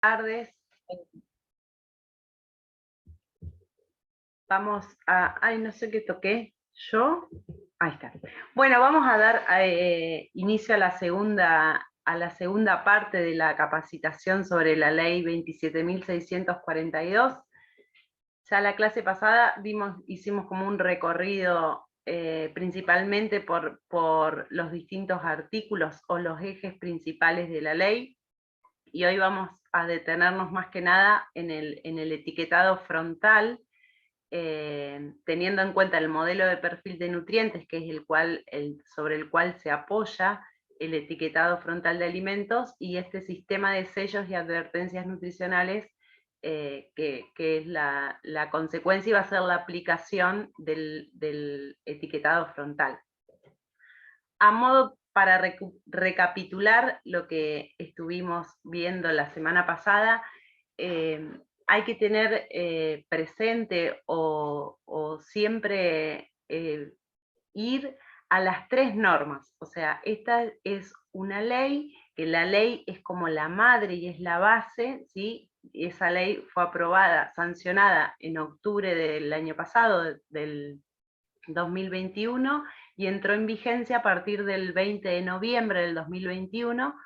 Tardes. Vamos a... Ay, no sé qué toqué. ¿Yo? Ahí está. Bueno, vamos a dar inicio a la segunda parte de la capacitación sobre la ley 27.642. Ya la clase pasada hicimos como un recorrido principalmente por los distintos artículos o los ejes principales de la ley, y hoy vamos a detenernos más que nada en el etiquetado frontal, teniendo en cuenta el modelo de perfil de nutrientes, que es sobre el cual se apoya el etiquetado frontal de alimentos, y este sistema de sellos y advertencias nutricionales, que es la consecuencia y va a ser la aplicación del etiquetado frontal. A modo para recapitular lo que estuvimos viendo la semana pasada, hay que tener presente o siempre ir a las 3 normas. O sea, esta es una ley, que la ley es como la madre y es la base, ¿sí? Esa ley fue aprobada, sancionada en octubre del año pasado, del 2021, y entró en vigencia a partir del 20 de noviembre del 2021.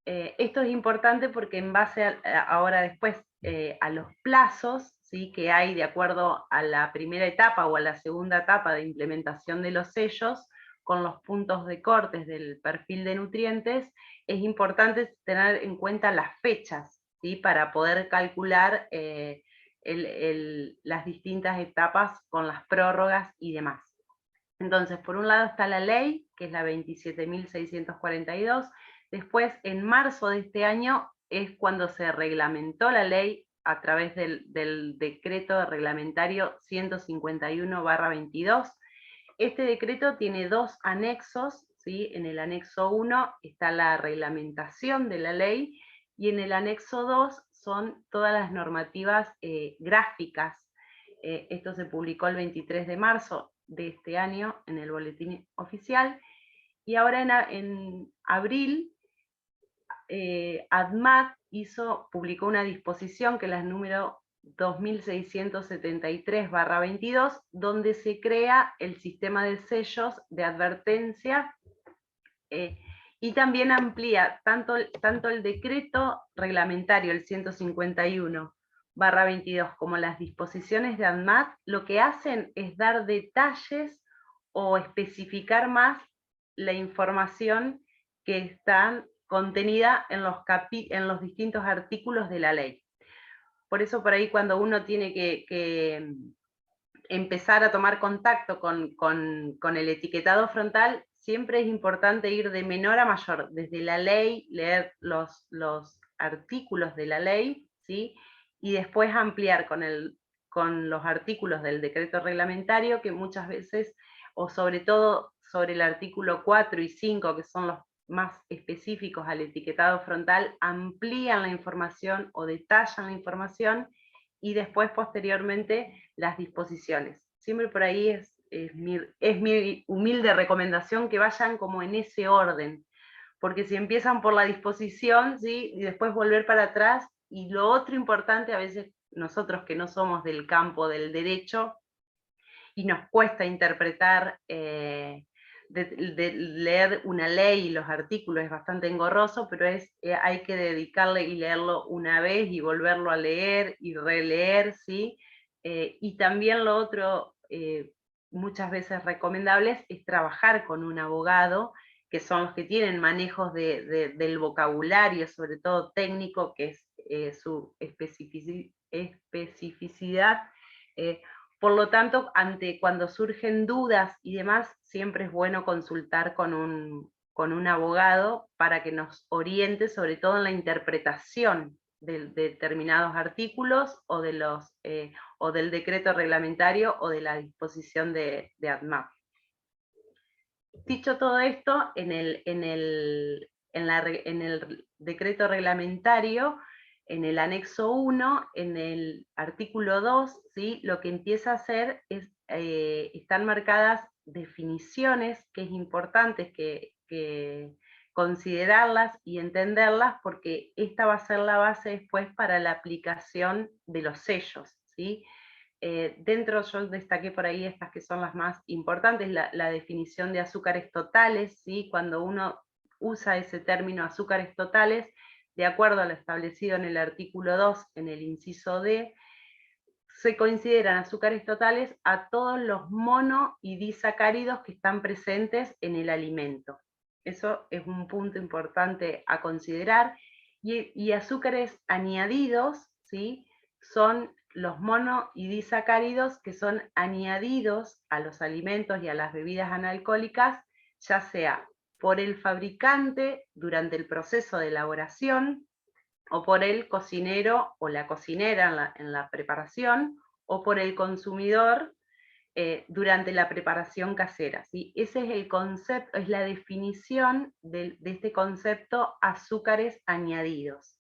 Esto es importante porque en base ahora después a los plazos, ¿sí?, que hay de acuerdo a la primera etapa o a la segunda etapa de implementación de los sellos, con los puntos de cortes del perfil de nutrientes, es importante tener en cuenta las fechas, ¿sí?, para poder calcular las distintas etapas con las prórrogas y demás. Entonces, por un lado está la ley, que es la 27.642, después en marzo de este año es cuando se reglamentó la ley a través del decreto reglamentario 151/22. Este decreto tiene 2 anexos, ¿sí? En el anexo 1 está la reglamentación de la ley, y en el anexo 2 son todas las normativas gráficas. Esto se publicó el 23 de marzo de este año en el boletín oficial, y ahora en abril ADMAT publicó una disposición, que es la número 2673/22, donde se crea el sistema de sellos de advertencia, y también amplía tanto el decreto reglamentario, el 151/22, como las disposiciones de ADMAT. Lo que hacen es dar detalles o especificar más la información que está contenida en los distintos artículos de la ley. Por eso por ahí, cuando uno tiene que empezar a tomar contacto con el etiquetado frontal, siempre es importante ir de menor a mayor, desde la ley, leer los artículos de la ley, ¿sí?, y después ampliar con los artículos del decreto reglamentario, que muchas veces, o sobre todo sobre el artículo 4 y 5, que son los más específicos al etiquetado frontal, amplían la información o detallan la información, y después posteriormente las disposiciones. Siempre por ahí es mi humilde recomendación que vayan como en ese orden, porque si empiezan por la disposición, ¿sí?, y después volver para atrás, y lo otro importante, a veces nosotros que no somos del campo del derecho y nos cuesta interpretar, de leer una ley y los artículos es bastante engorroso, pero hay que dedicarle y leerlo una vez y volverlo a leer y releer, ¿sí? Y también lo otro, muchas veces recomendables, es trabajar con un abogado, que son los que tienen manejos del vocabulario, sobre todo técnico, que es su especificidad. Por lo tanto, cuando surgen dudas y demás, siempre es bueno consultar con un abogado para que nos oriente, sobre todo en la interpretación de determinados artículos o del decreto reglamentario o de la disposición de ADMAT. Dicho todo esto, en el decreto reglamentario, en el anexo 1, en el artículo 2, ¿sí?, lo que empieza a hacer es, están marcadas definiciones, que es importante que considerarlas y entenderlas, porque esta va a ser la base después para la aplicación de los sellos, ¿sí? Dentro yo destaqué por ahí estas que son las más importantes, la definición de azúcares totales, ¿sí? Cuando uno usa ese término azúcares totales, de acuerdo a lo establecido en el artículo 2, en el inciso D, se consideran azúcares totales a todos los mono y disacáridos que están presentes en el alimento. Eso es un punto importante a considerar. Y azúcares añadidos, ¿sí? Son los mono y disacáridos que son añadidos a los alimentos y a las bebidas analcohólicas, ya sea por el fabricante durante el proceso de elaboración, o por el cocinero o la cocinera en la preparación, o por el consumidor durante la preparación casera, ¿sí? Ese es el concepto, es la definición de este concepto azúcares añadidos.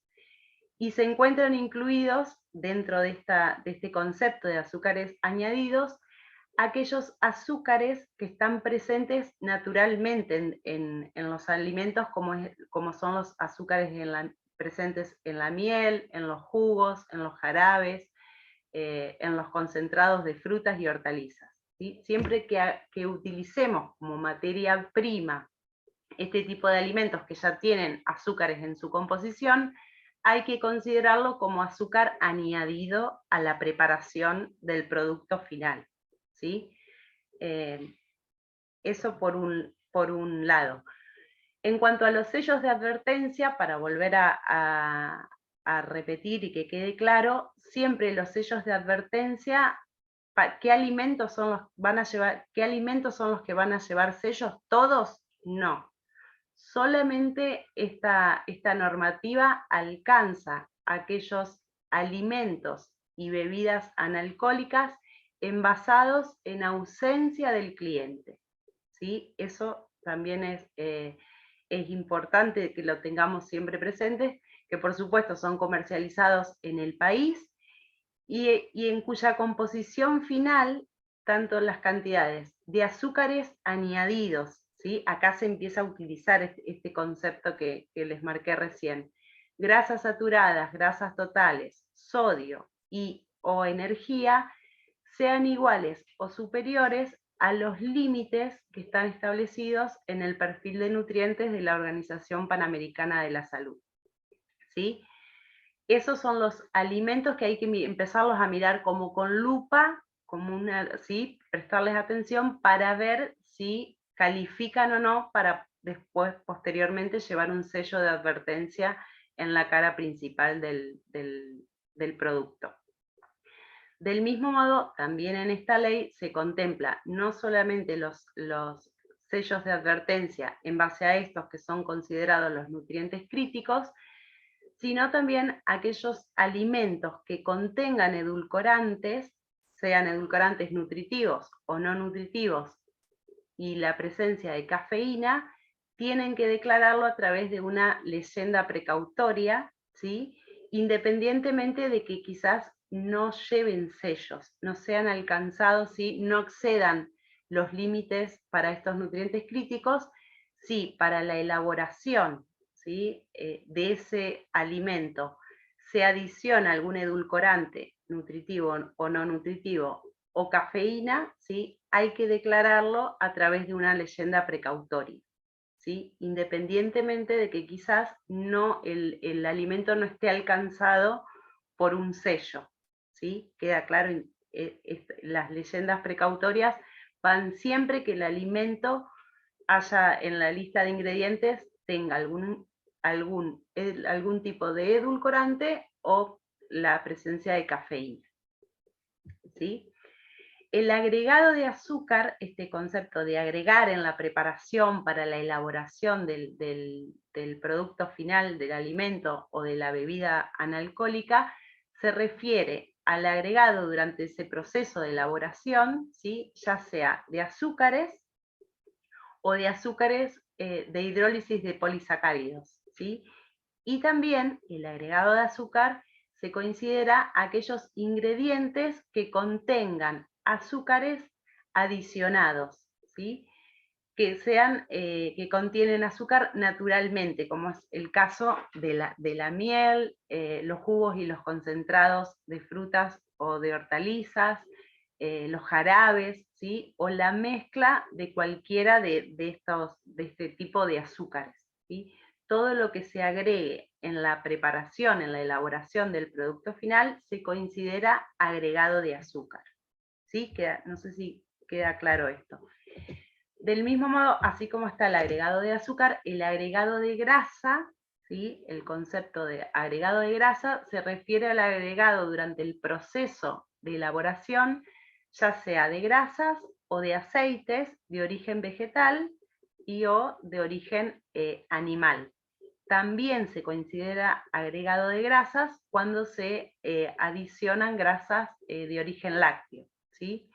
Y se encuentran incluidos dentro de este concepto de azúcares añadidos aquellos azúcares que están presentes naturalmente en los alimentos, como son los azúcares presentes en la miel, en los jugos, en los jarabes, en los concentrados de frutas y hortalizas, ¿sí? Siempre que utilicemos como materia prima este tipo de alimentos que ya tienen azúcares en su composición, hay que considerarlo como azúcar añadido a la preparación del producto final, ¿sí? Eso por un lado. En cuanto a los sellos de advertencia, para volver a repetir y que quede claro, siempre los sellos de advertencia, ¿qué alimentos son los que van a llevar sellos? ¿Todos? No. Solamente esta normativa alcanza aquellos alimentos y bebidas analcohólicas envasados en ausencia del cliente, ¿sí? Eso también es importante que lo tengamos siempre presente, que por supuesto son comercializados en el país y en cuya composición final, tanto las cantidades de azúcares añadidos, ¿sí? Acá se empieza a utilizar este concepto que les marqué recién, grasas saturadas, grasas totales, sodio o energía, sean iguales o superiores a los límites que están establecidos en el perfil de nutrientes de la Organización Panamericana de la Salud, ¿sí? Esos son los alimentos que hay que empezarlos a mirar como con lupa, ¿sí? Prestarles atención para ver si califican o no para después, posteriormente, llevar un sello de advertencia en la cara principal del producto. Del mismo modo, también en esta ley se contempla no solamente los sellos de advertencia en base a estos que son considerados los nutrientes críticos, sino también aquellos alimentos que contengan edulcorantes, sean edulcorantes nutritivos o no nutritivos, y la presencia de cafeína, tienen que declararlo a través de una leyenda precautoria, ¿sí? Independientemente de que quizás no lleven sellos, no sean alcanzados, ¿sí? No excedan los límites para estos nutrientes críticos, sí, para la elaboración, ¿sí? De ese alimento se adiciona algún edulcorante nutritivo o no nutritivo o cafeína, ¿sí? Hay que declararlo a través de una leyenda precautoria, ¿sí? Independientemente de que quizás el alimento no esté alcanzado por un sello, ¿sí? Queda claro, las leyendas precautorias van siempre que el alimento haya en la lista de ingredientes tenga algún tipo de edulcorante o la presencia de cafeína, ¿sí? El agregado de azúcar, este concepto de agregar en la preparación para la elaboración del producto final del alimento o de la bebida analcohólica, se refiere al agregado durante ese proceso de elaboración, ¿sí? Ya sea de azúcares o de azúcares de hidrólisis de polisacáridos, ¿sí? Y también el agregado de azúcar se considera aquellos ingredientes que contengan azúcares adicionados, ¿sí? que contienen azúcar naturalmente, como es el caso de la miel, los jugos y los concentrados de frutas o de hortalizas, los jarabes, ¿sí? O la mezcla de cualquiera de este tipo de azúcares, ¿sí? Todo lo que se agregue en la preparación, en la elaboración del producto final, se considera agregado de azúcar, ¿sí? No sé si queda claro esto. Del mismo modo, así como está el agregado de azúcar, el agregado de grasa, ¿sí? El concepto de agregado de grasa se refiere al agregado durante el proceso de elaboración, ya sea de grasas o de aceites de origen vegetal y o de origen animal. También se considera agregado de grasas cuando se adicionan grasas de origen lácteo, ¿sí?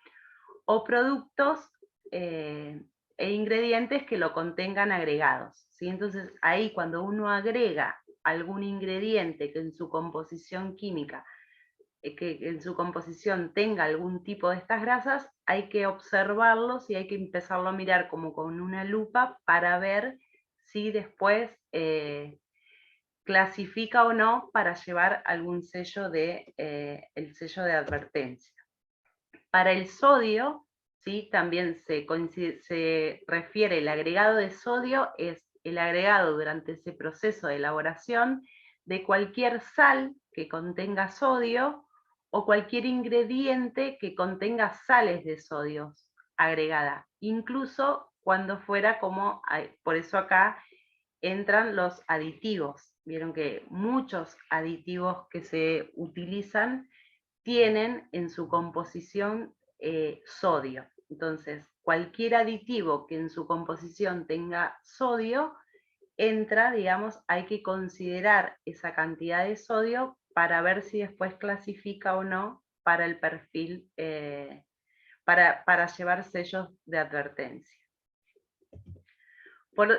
O productos e ingredientes que lo contengan agregados, ¿sí? Entonces ahí cuando uno agrega algún ingrediente que en su composición química, que en su composición tenga algún tipo de estas grasas, hay que observarlos y hay que empezarlo a mirar como con una lupa para ver si después clasifica o no para llevar algún sello el sello de advertencia. Para el sodio, ¿sí? También se refiere, el agregado de sodio es el agregado durante ese proceso de elaboración de cualquier sal que contenga sodio o cualquier ingrediente que contenga sales de sodio agregada, incluso cuando fuera como, por eso acá entran los aditivos. Vieron que muchos aditivos que se utilizan tienen en su composición sodio. Entonces, cualquier aditivo que en su composición tenga sodio, entra, digamos, hay que considerar esa cantidad de sodio para ver si después clasifica o no para el perfil, para llevar sellos de advertencia.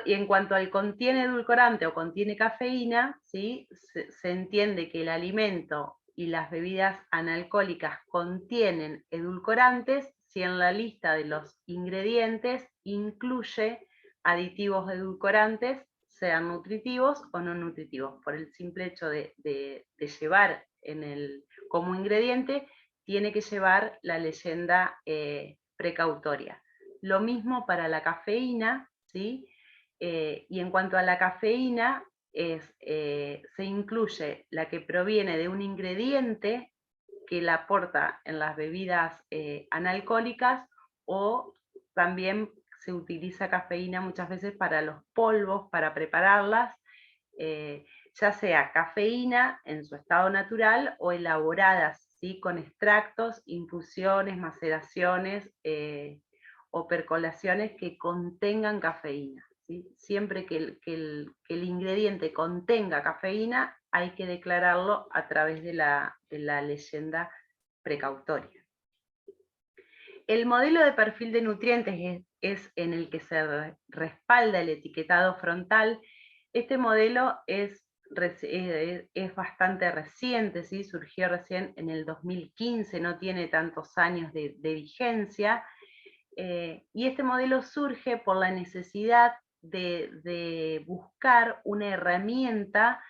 Y en cuanto al contiene edulcorante o contiene cafeína, ¿sí? se entiende que el alimento y las bebidas analcohólicas contienen edulcorantes si en la lista de los ingredientes incluye aditivos edulcorantes, sean nutritivos o no nutritivos. Por el simple hecho de llevar como ingrediente, tiene que llevar la leyenda precautoria. Lo mismo para la cafeína, ¿sí? Y en cuanto a la cafeína, se incluye la que proviene de un ingrediente que la aporta en las bebidas analcohólicas, o también se utiliza cafeína muchas veces para los polvos, para prepararlas, ya sea cafeína en su estado natural o elaboradas, ¿sí? Con extractos, infusiones, maceraciones o percolaciones que contengan cafeína. ¿Sí? Siempre que el ingrediente contenga cafeína, hay que declararlo a través de la leyenda precautoria. El modelo de perfil de nutrientes es en el que se respalda el etiquetado frontal. Este modelo es bastante reciente, ¿sí? Surgió recién en el 2015, no tiene tantos años de vigencia, y este modelo surge por la necesidad de buscar una herramienta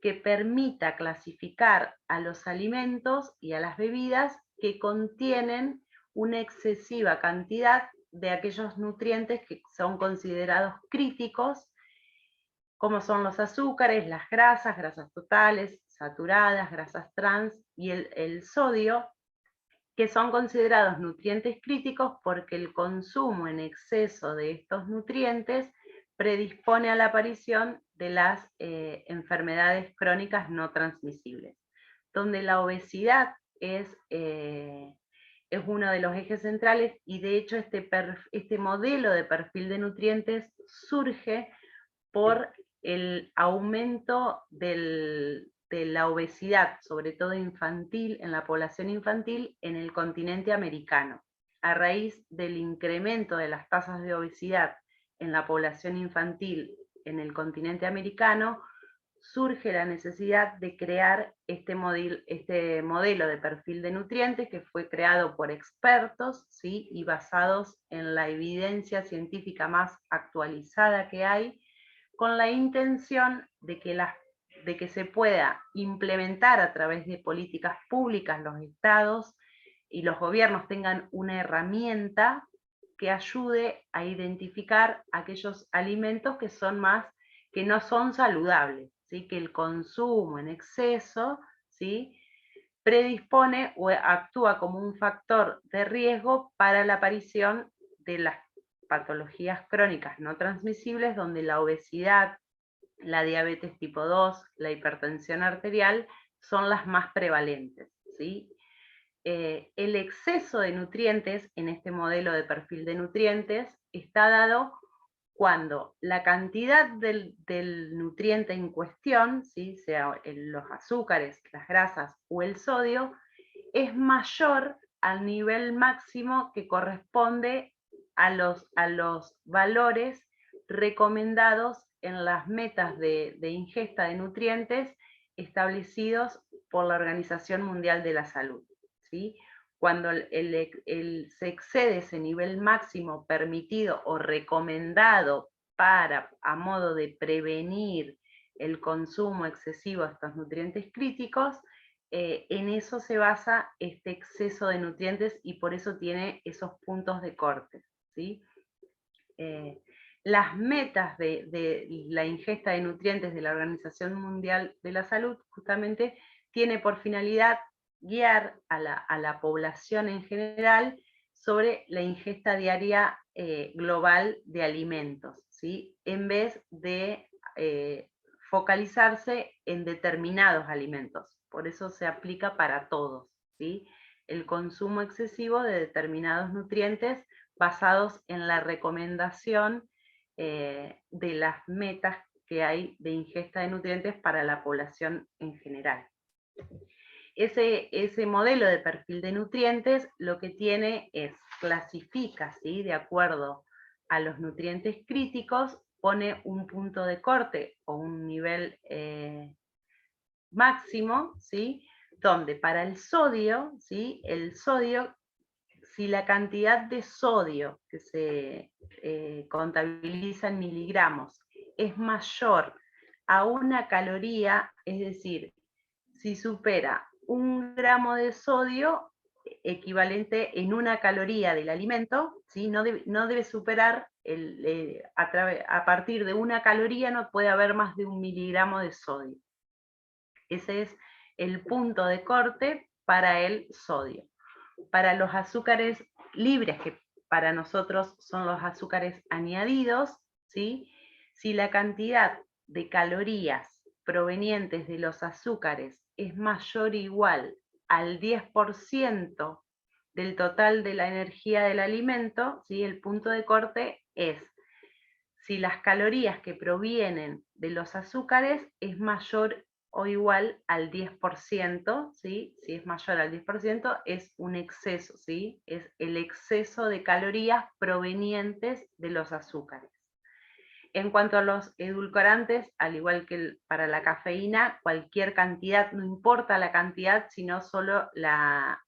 que permita clasificar a los alimentos y a las bebidas que contienen una excesiva cantidad de aquellos nutrientes que son considerados críticos, como son los azúcares, las grasas, grasas totales, saturadas, grasas trans y el sodio, que son considerados nutrientes críticos porque el consumo en exceso de estos nutrientes predispone a la aparición de las enfermedades crónicas no transmisibles, donde la obesidad es uno de los ejes centrales, y de hecho este modelo de perfil de nutrientes surge por el aumento de la obesidad, sobre todo infantil, en la población infantil en el continente americano. A raíz del incremento de las tasas de obesidad en la población infantil en el continente americano, surge la necesidad de crear este modelo de perfil de nutrientes que fue creado por expertos, ¿sí? Y basados en la evidencia científica más actualizada que hay, con la intención de que se pueda implementar a través de políticas públicas los estados y los gobiernos tengan una herramienta que ayude a identificar aquellos alimentos que no son saludables, ¿sí? Que el consumo en exceso, ¿sí? Predispone o actúa como un factor de riesgo para la aparición de las patologías crónicas no transmisibles, donde la obesidad, la diabetes tipo 2, la hipertensión arterial son las más prevalentes, ¿sí? El exceso de nutrientes en este modelo de perfil de nutrientes está dado cuando la cantidad del nutriente en cuestión, ¿sí? Sea los azúcares, las grasas o el sodio, es mayor al nivel máximo que corresponde a los valores recomendados en las metas de ingesta de nutrientes establecidos por la Organización Mundial de la Salud, ¿sí? Cuando se excede ese nivel máximo permitido o recomendado a modo de prevenir el consumo excesivo de estos nutrientes críticos, en eso se basa este exceso de nutrientes y por eso tiene esos puntos de corte, ¿sí? Las metas de la ingesta de nutrientes de la Organización Mundial de la Salud justamente tiene por finalidad guiar a la población en general sobre la ingesta diaria global de alimentos, ¿sí? En vez de focalizarse en determinados alimentos. Por eso se aplica para todos, ¿sí? El consumo excesivo de determinados nutrientes basados en la recomendación de las metas que hay de ingesta de nutrientes para la población en general. Ese modelo de perfil de nutrientes lo que tiene es, clasifica, ¿sí? De acuerdo a los nutrientes críticos, pone un punto de corte o un nivel máximo, ¿sí? Donde para el sodio, ¿sí? El sodio, si la cantidad de sodio que se contabiliza en miligramos es mayor a una caloría, es decir, si supera 1 gramo de sodio equivalente en una caloría del alimento, ¿sí? No debe superar, a partir de una caloría no puede haber más de 1 miligramo de sodio. Ese es el punto de corte para el sodio. Para los azúcares libres, que para nosotros son los azúcares añadidos, ¿sí? Si la cantidad de calorías provenientes de los azúcares es mayor o igual al 10% del total de la energía del alimento, ¿sí? El punto de corte es si las calorías que provienen de los azúcares es mayor o igual al 10%, ¿sí? Si es mayor al 10% es un exceso, ¿sí? Es el exceso de calorías provenientes de los azúcares. En cuanto a los edulcorantes, al igual que para la cafeína, cualquier cantidad, no importa la cantidad, sino solo la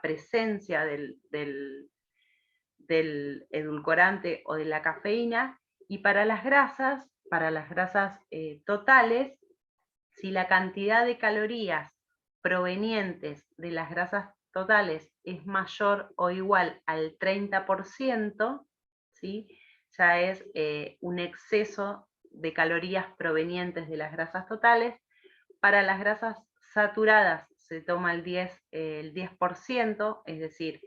presencia del edulcorante o de la cafeína. Y para las grasas totales, si la cantidad de calorías provenientes de las grasas totales es mayor o igual al 30%, ¿sí? Ya es un exceso de calorías provenientes de las grasas totales. Para las grasas saturadas se toma el 10%, es decir,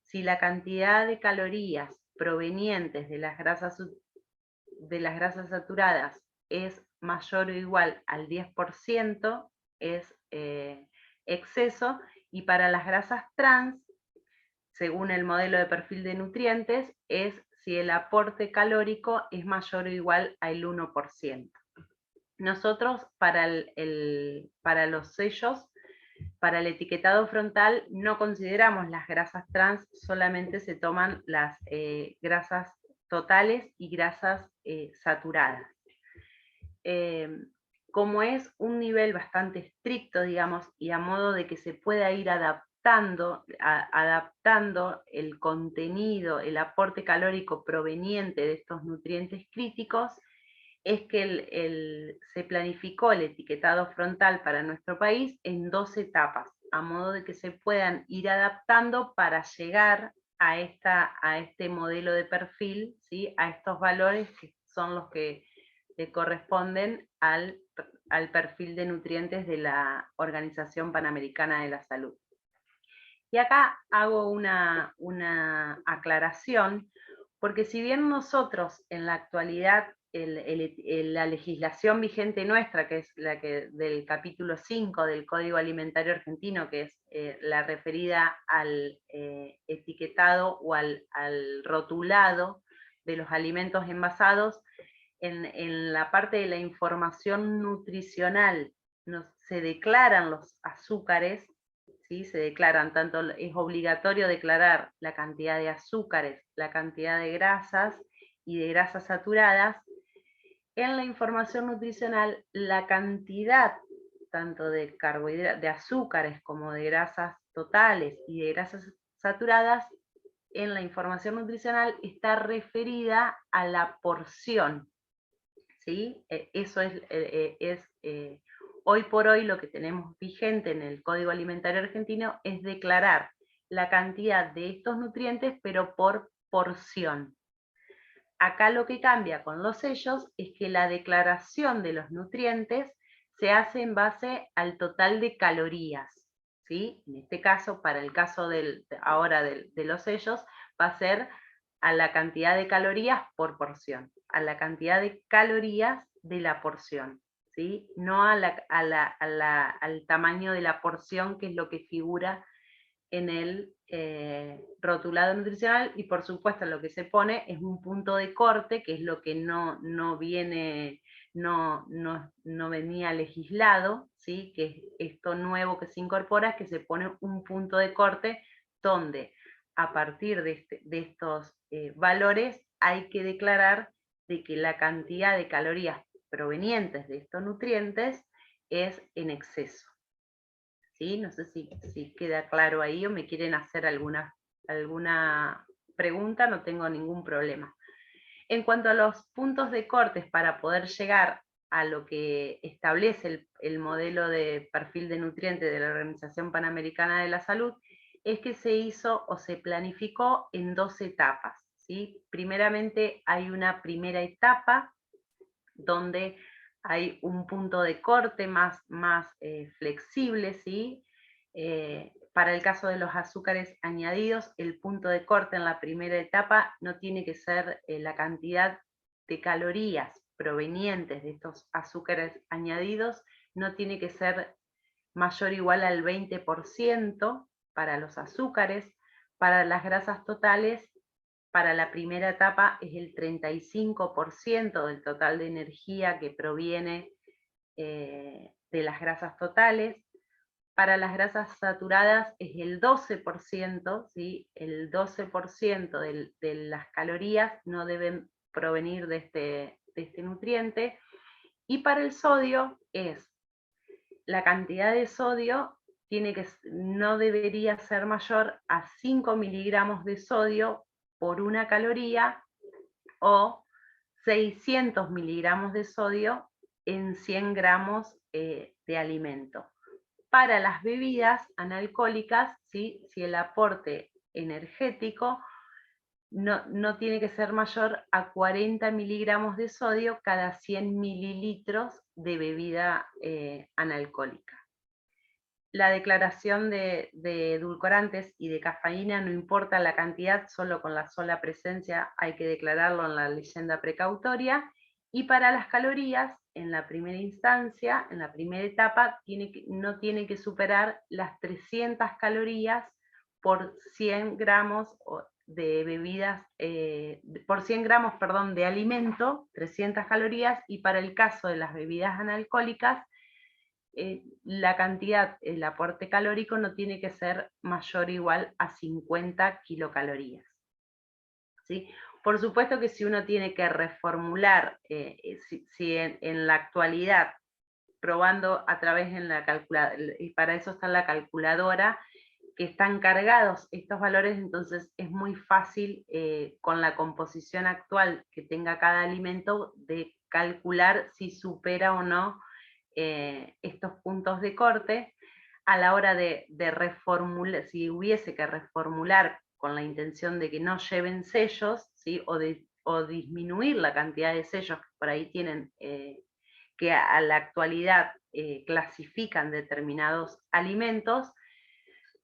si la cantidad de calorías provenientes de las grasas saturadas es mayor o igual al 10%, es exceso, y para las grasas trans, según el modelo de perfil de nutrientes, es si el aporte calórico es mayor o igual al 1%. Nosotros para los sellos, para el etiquetado frontal, no consideramos las grasas trans, solamente se toman las grasas totales y grasas saturadas. como es un nivel bastante estricto, digamos, y a modo de que se pueda ir adaptando el contenido, el aporte calórico proveniente de estos nutrientes críticos, es que se planificó el etiquetado frontal para nuestro país en 2 etapas, a modo de que se puedan ir adaptando para llegar a este modelo de perfil, ¿sí? A estos valores que son los que le corresponden al perfil de nutrientes de la Organización Panamericana de la Salud. Y acá hago una aclaración, porque si bien nosotros en la actualidad la legislación vigente nuestra, que es la que del capítulo 5 del Código Alimentario Argentino, que es la referida al etiquetado o al rotulado de los alimentos envasados, en la parte de la información nutricional se declaran los azúcares, ¿sí? Se declaran, es obligatorio declarar la cantidad de azúcares, la cantidad de grasas y de grasas saturadas. En la información nutricional, la cantidad tanto de carbohidratos, de azúcares como de grasas totales y de grasas saturadas, en la información nutricional está referida a la porción, ¿sí? Eso es hoy por hoy lo que tenemos vigente en el Código Alimentario Argentino, es declarar la cantidad de estos nutrientes, pero por porción. Acá lo que cambia con los sellos es que la declaración de los nutrientes se hace en base al total de calorías, ¿sí? En este caso, para el caso ahora de los sellos, va a ser a la cantidad de calorías por porción, a la cantidad de calorías de la porción, ¿sí? No al tamaño de la porción, que es lo que figura en el rotulado nutricional, y por supuesto lo que se pone es un punto de corte, que es lo que no venía legislado, ¿sí? Que es esto nuevo que se incorpora, que se pone un punto de corte donde a partir de estos valores hay que declarar de que la cantidad de calorías provenientes de estos nutrientes es en exceso. ¿Sí? No sé si queda claro ahí, o me quieren hacer alguna pregunta, no tengo ningún problema. En cuanto a los puntos de cortes para poder llegar a lo que establece el modelo de perfil de nutrientes de la Organización Panamericana de la Salud, es que se hizo o se planificó en 2 etapas, ¿sí? Primeramente hay una primera etapa donde hay un punto de corte más flexible, ¿sí? Para el caso de los azúcares añadidos, el punto de corte en la primera etapa no tiene que ser la cantidad de calorías provenientes de estos azúcares añadidos, no tiene que ser mayor o igual al 20% para los azúcares. Para las grasas totales, para la primera etapa es el 35% del total de energía que proviene de las grasas totales. Para las grasas saturadas es el 12%, ¿sí? El 12% de las calorías no deben provenir de este nutriente. Y para el sodio es la cantidad de sodio no debería ser mayor a 5 miligramos de sodio por una caloría, o 600 miligramos de sodio en 100 gramos de alimento. Para las bebidas analcohólicas, ¿sí? Si el aporte energético no tiene que ser mayor a 40 miligramos de sodio cada 100 mililitros de bebida analcohólica. La declaración de edulcorantes y de cafeína no importa la cantidad, solo con la sola presencia hay que declararlo en la leyenda precautoria. Y para las calorías, en la primera instancia, en la primera etapa, no tiene que superar las 300 calorías por 100 gramos de bebidas, por 100 gramos, perdón, de alimento, 300 calorías, y para el caso de las bebidas analcohólicas, la cantidad, el aporte calórico no tiene que ser mayor o igual a 50 kilocalorías, ¿sí? Por supuesto que si uno tiene que reformular, si en la actualidad probando a través en la calculadora, y para eso está la calculadora, que están cargados estos valores, entonces es muy fácil con la composición actual que tenga cada alimento de calcular si supera o no estos puntos de corte a la hora de reformular, si hubiese que reformular con la intención de que no lleven sellos, ¿sí? o disminuir la cantidad de sellos que por ahí tienen, que a la actualidad clasifican determinados alimentos.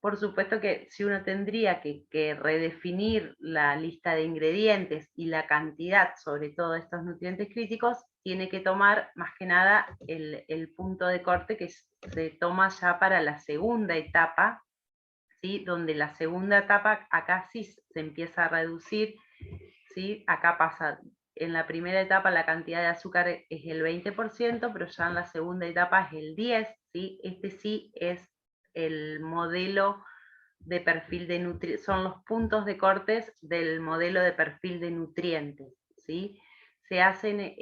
Por supuesto que si uno tendría que redefinir la lista de ingredientes y la cantidad, sobre todo de estos nutrientes críticos, tiene que tomar más que nada el punto de corte que se toma ya para la segunda etapa, ¿sí? Donde la segunda etapa acá sí se empieza a reducir, ¿sí? Acá pasa, en la primera etapa la cantidad de azúcar es el 20%, pero ya en la segunda etapa es el 10%, ¿sí? Este sí es el modelo de perfil de nutrientes, son los puntos de cortes del modelo de perfil de nutrientes, ¿sí? Se hacen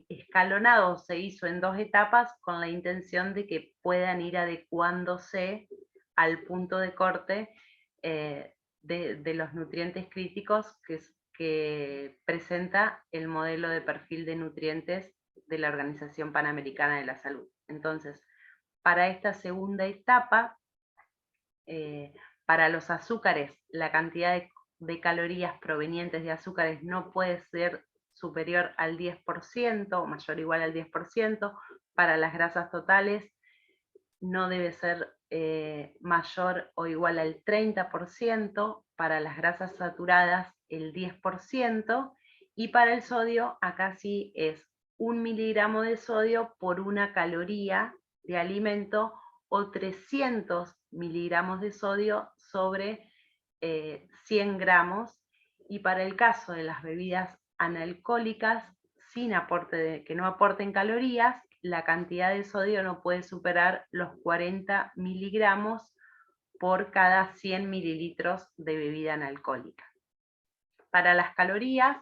escalonados, se hizo en 2 etapas con la intención de que puedan ir adecuándose al punto de corte de los nutrientes críticos que presenta el modelo de perfil de nutrientes de la Organización Panamericana de la Salud. Entonces, para esta segunda etapa, para los azúcares, la cantidad de calorías provenientes de azúcares no puede ser superior al 10%, o mayor o igual al 10%. Para las grasas totales no debe ser mayor o igual al 30%, para las grasas saturadas el 10%, y para el sodio acá sí es 1 miligramo de sodio por 1 caloría de alimento, o 300 miligramos de sodio sobre 100 gramos, y para el caso de las bebidas analcohólicas sin aporte que no aporten calorías, la cantidad de sodio no puede superar los 40 miligramos por cada 100 mililitros de bebida analcohólica. Para las calorías,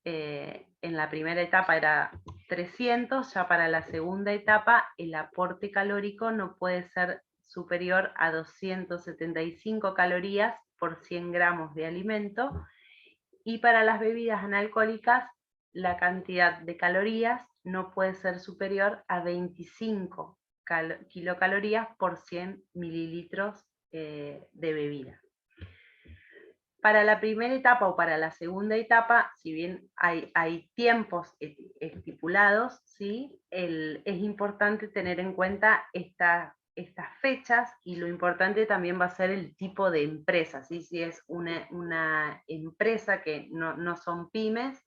en la primera etapa era 300, ya para la segunda etapa el aporte calórico no puede ser superior a 275 calorías por 100 gramos de alimento, y para las bebidas analcohólicas la cantidad de calorías no puede ser superior a 25 kilocalorías por 100 mililitros de bebida. Para la primera etapa o para la segunda etapa, si bien hay tiempos estipulados, ¿sí? Es importante tener en cuenta estas fechas, y lo importante también va a ser el tipo de empresa, ¿sí? Si es una empresa que no son pymes,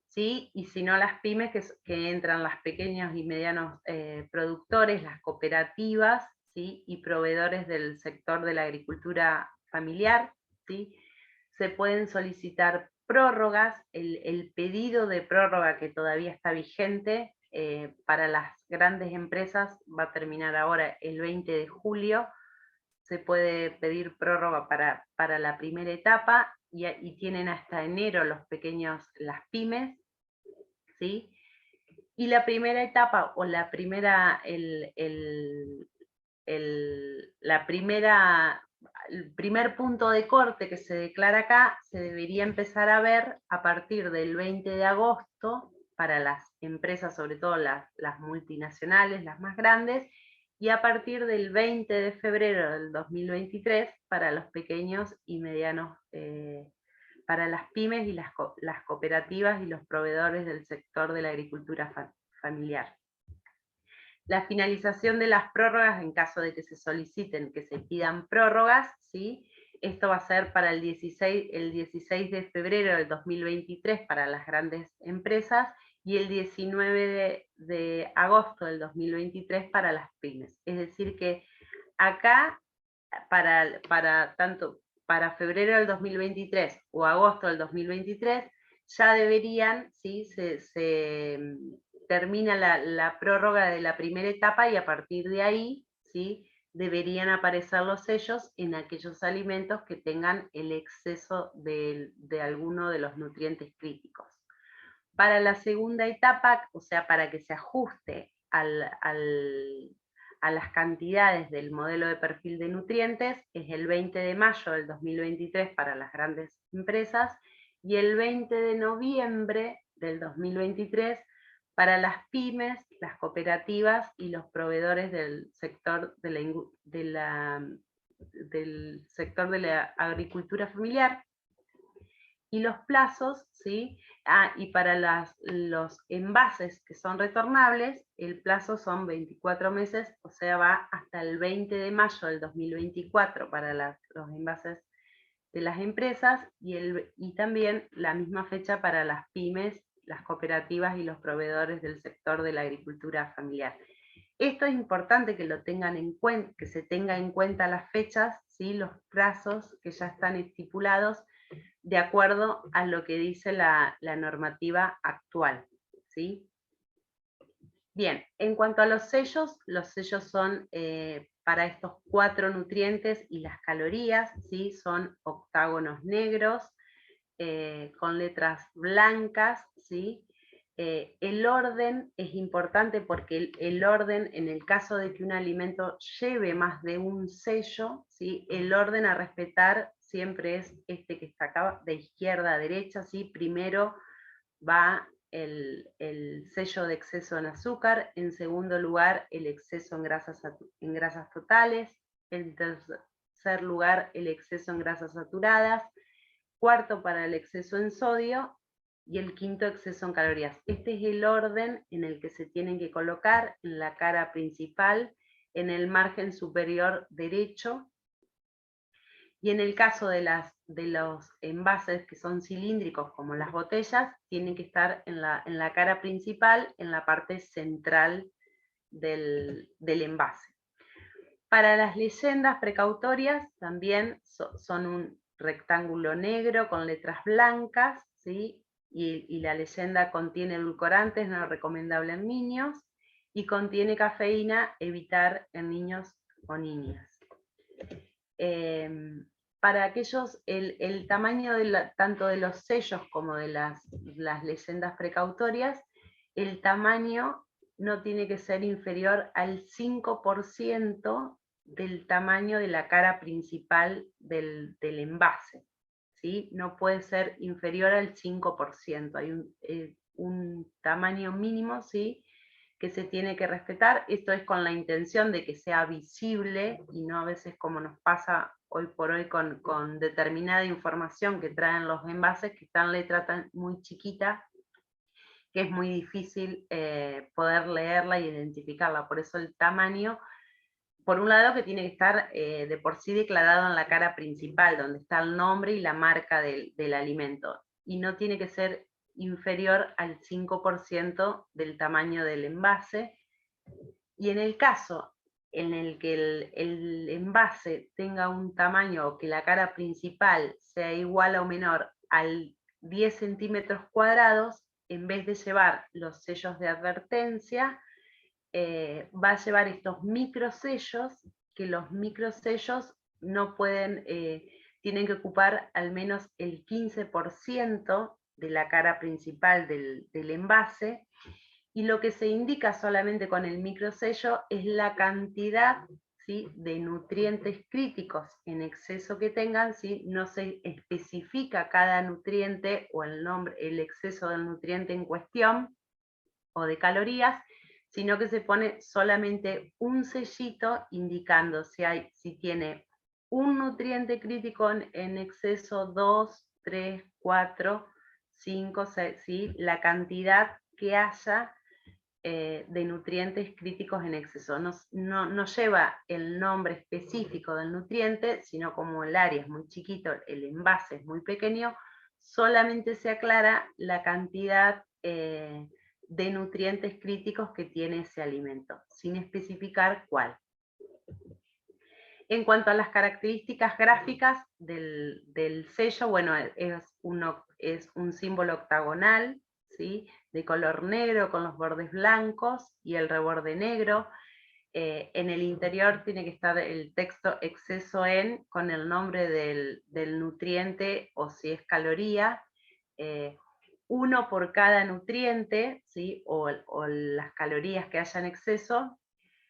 ¿sí? Y si no las pymes, que entran las pequeños y medianos productores, las cooperativas, ¿sí? Y proveedores del sector de la agricultura familiar, ¿sí? Se pueden solicitar prórrogas. El pedido de prórroga que todavía está vigente para las grandes empresas va a terminar ahora el 20 de julio. Se puede pedir prórroga para la primera etapa, y tienen hasta enero los pequeños, las pymes, ¿sí? Y la primera etapa, o la primera, el primer punto de corte que se declara acá, se debería empezar a ver a partir del 20 de agosto para las empresas, sobre todo las multinacionales, las más grandes, y a partir del 20 de febrero del 2023 para los pequeños y medianos, para las pymes y las cooperativas y los proveedores del sector de la agricultura familiar. La finalización de las prórrogas, en caso de que se soliciten, que se pidan prórrogas, ¿sí? Esto va a ser para el 16 de febrero del 2023 para las grandes empresas, y el 19 de agosto del 2023 para las pymes. Es decir que acá, tanto para febrero del 2023 o agosto del 2023, ya deberían, ¿sí? se termina la prórroga de la primera etapa, y a partir de ahí, ¿sí? Deberían aparecer los sellos en aquellos alimentos que tengan el exceso de alguno de los nutrientes críticos. Para la segunda etapa, o sea, para que se ajuste a las cantidades del modelo de perfil de nutrientes, es el 20 de mayo del 2023 para las grandes empresas y el 20 de noviembre del 2023 para las pymes, las cooperativas y los proveedores del sector del sector de la agricultura familiar. Y los plazos, ¿sí? Y para los envases que son retornables, el plazo son 24 meses, o sea, va hasta el 20 de mayo del 2024 para los envases de las empresas y también la misma fecha para las pymes, las cooperativas y los proveedores del sector de la agricultura familiar. Esto es importante que lo tengan en cuenta, que se tenga en cuenta las fechas, ¿sí? Los plazos que ya están estipulados de acuerdo a lo que dice la normativa actual, ¿sí? Bien, en cuanto a los sellos son para estos 4 nutrientes y las calorías, ¿sí? Son octágonos negros, con letras blancas, ¿sí? El orden es importante porque el orden, en el caso de que un alimento lleve más de un sello, ¿sí? El orden a respetar siempre es este que está acá, de izquierda a derecha, ¿sí? Primero va el sello de exceso en azúcar, en segundo lugar el exceso en grasas totales, en tercer lugar el exceso en grasas saturadas, cuarto para el exceso en sodio y el quinto exceso en calorías. Este es el orden en el que se tienen que colocar en la cara principal, en el margen superior derecho, y en el caso de los envases que son cilíndricos como las botellas, tienen que estar en la cara principal, en la parte central del envase. Para las leyendas precautorias también son un rectángulo negro con letras blancas, ¿sí? Y la leyenda contiene edulcorantes, no recomendable en niños, y contiene cafeína, evitar en niños o niñas. Para aquellos, el tamaño tanto de los sellos como de las leyendas precautorias, el tamaño no tiene que ser inferior al 5% del tamaño de la cara principal del envase, ¿sí? No puede ser inferior al 5%, hay un tamaño mínimo, ¿sí?, que se tiene que respetar. Esto es con la intención de que sea visible y no a veces como nos pasa hoy por hoy con determinada información que traen los envases, que está en letra tan muy chiquita que es muy difícil poder leerla e identificarla. Por eso el tamaño, por un lado, que tiene que estar de por sí declarado en la cara principal, donde está el nombre y la marca del alimento, y no tiene que ser inferior al 5% del tamaño del envase. Y en el caso en el que el envase tenga un tamaño, o que la cara principal sea igual o menor al 10 centímetros cuadrados, en vez de llevar los sellos de advertencia, va a llevar estos microsellos, que los microsellos no pueden, tienen que ocupar al menos el 15% de la cara principal del envase, y lo que se indica solamente con el microsello es la cantidad, ¿sí?, de nutrientes críticos en exceso que tengan, ¿sí? No se especifica cada nutriente o el nombre, el exceso del nutriente en cuestión o de calorías, sino que se pone solamente un sellito indicando si tiene un nutriente crítico en exceso, 2, 3, 4, 5, 6, ¿sí?, la cantidad que haya de nutrientes críticos en exceso. No lleva el nombre específico del nutriente, sino como el área es muy chiquito, el envase es muy pequeño, solamente se aclara la cantidad de nutrientes críticos que tiene ese alimento, sin especificar cuál. En cuanto a las características gráficas del sello, bueno, es un símbolo octagonal, ¿sí?, de color negro con los bordes blancos y el reborde negro. En el interior tiene que estar el texto exceso en, con el nombre del nutriente o si es caloría. uno por cada nutriente, ¿sí? o las calorías que haya en exceso,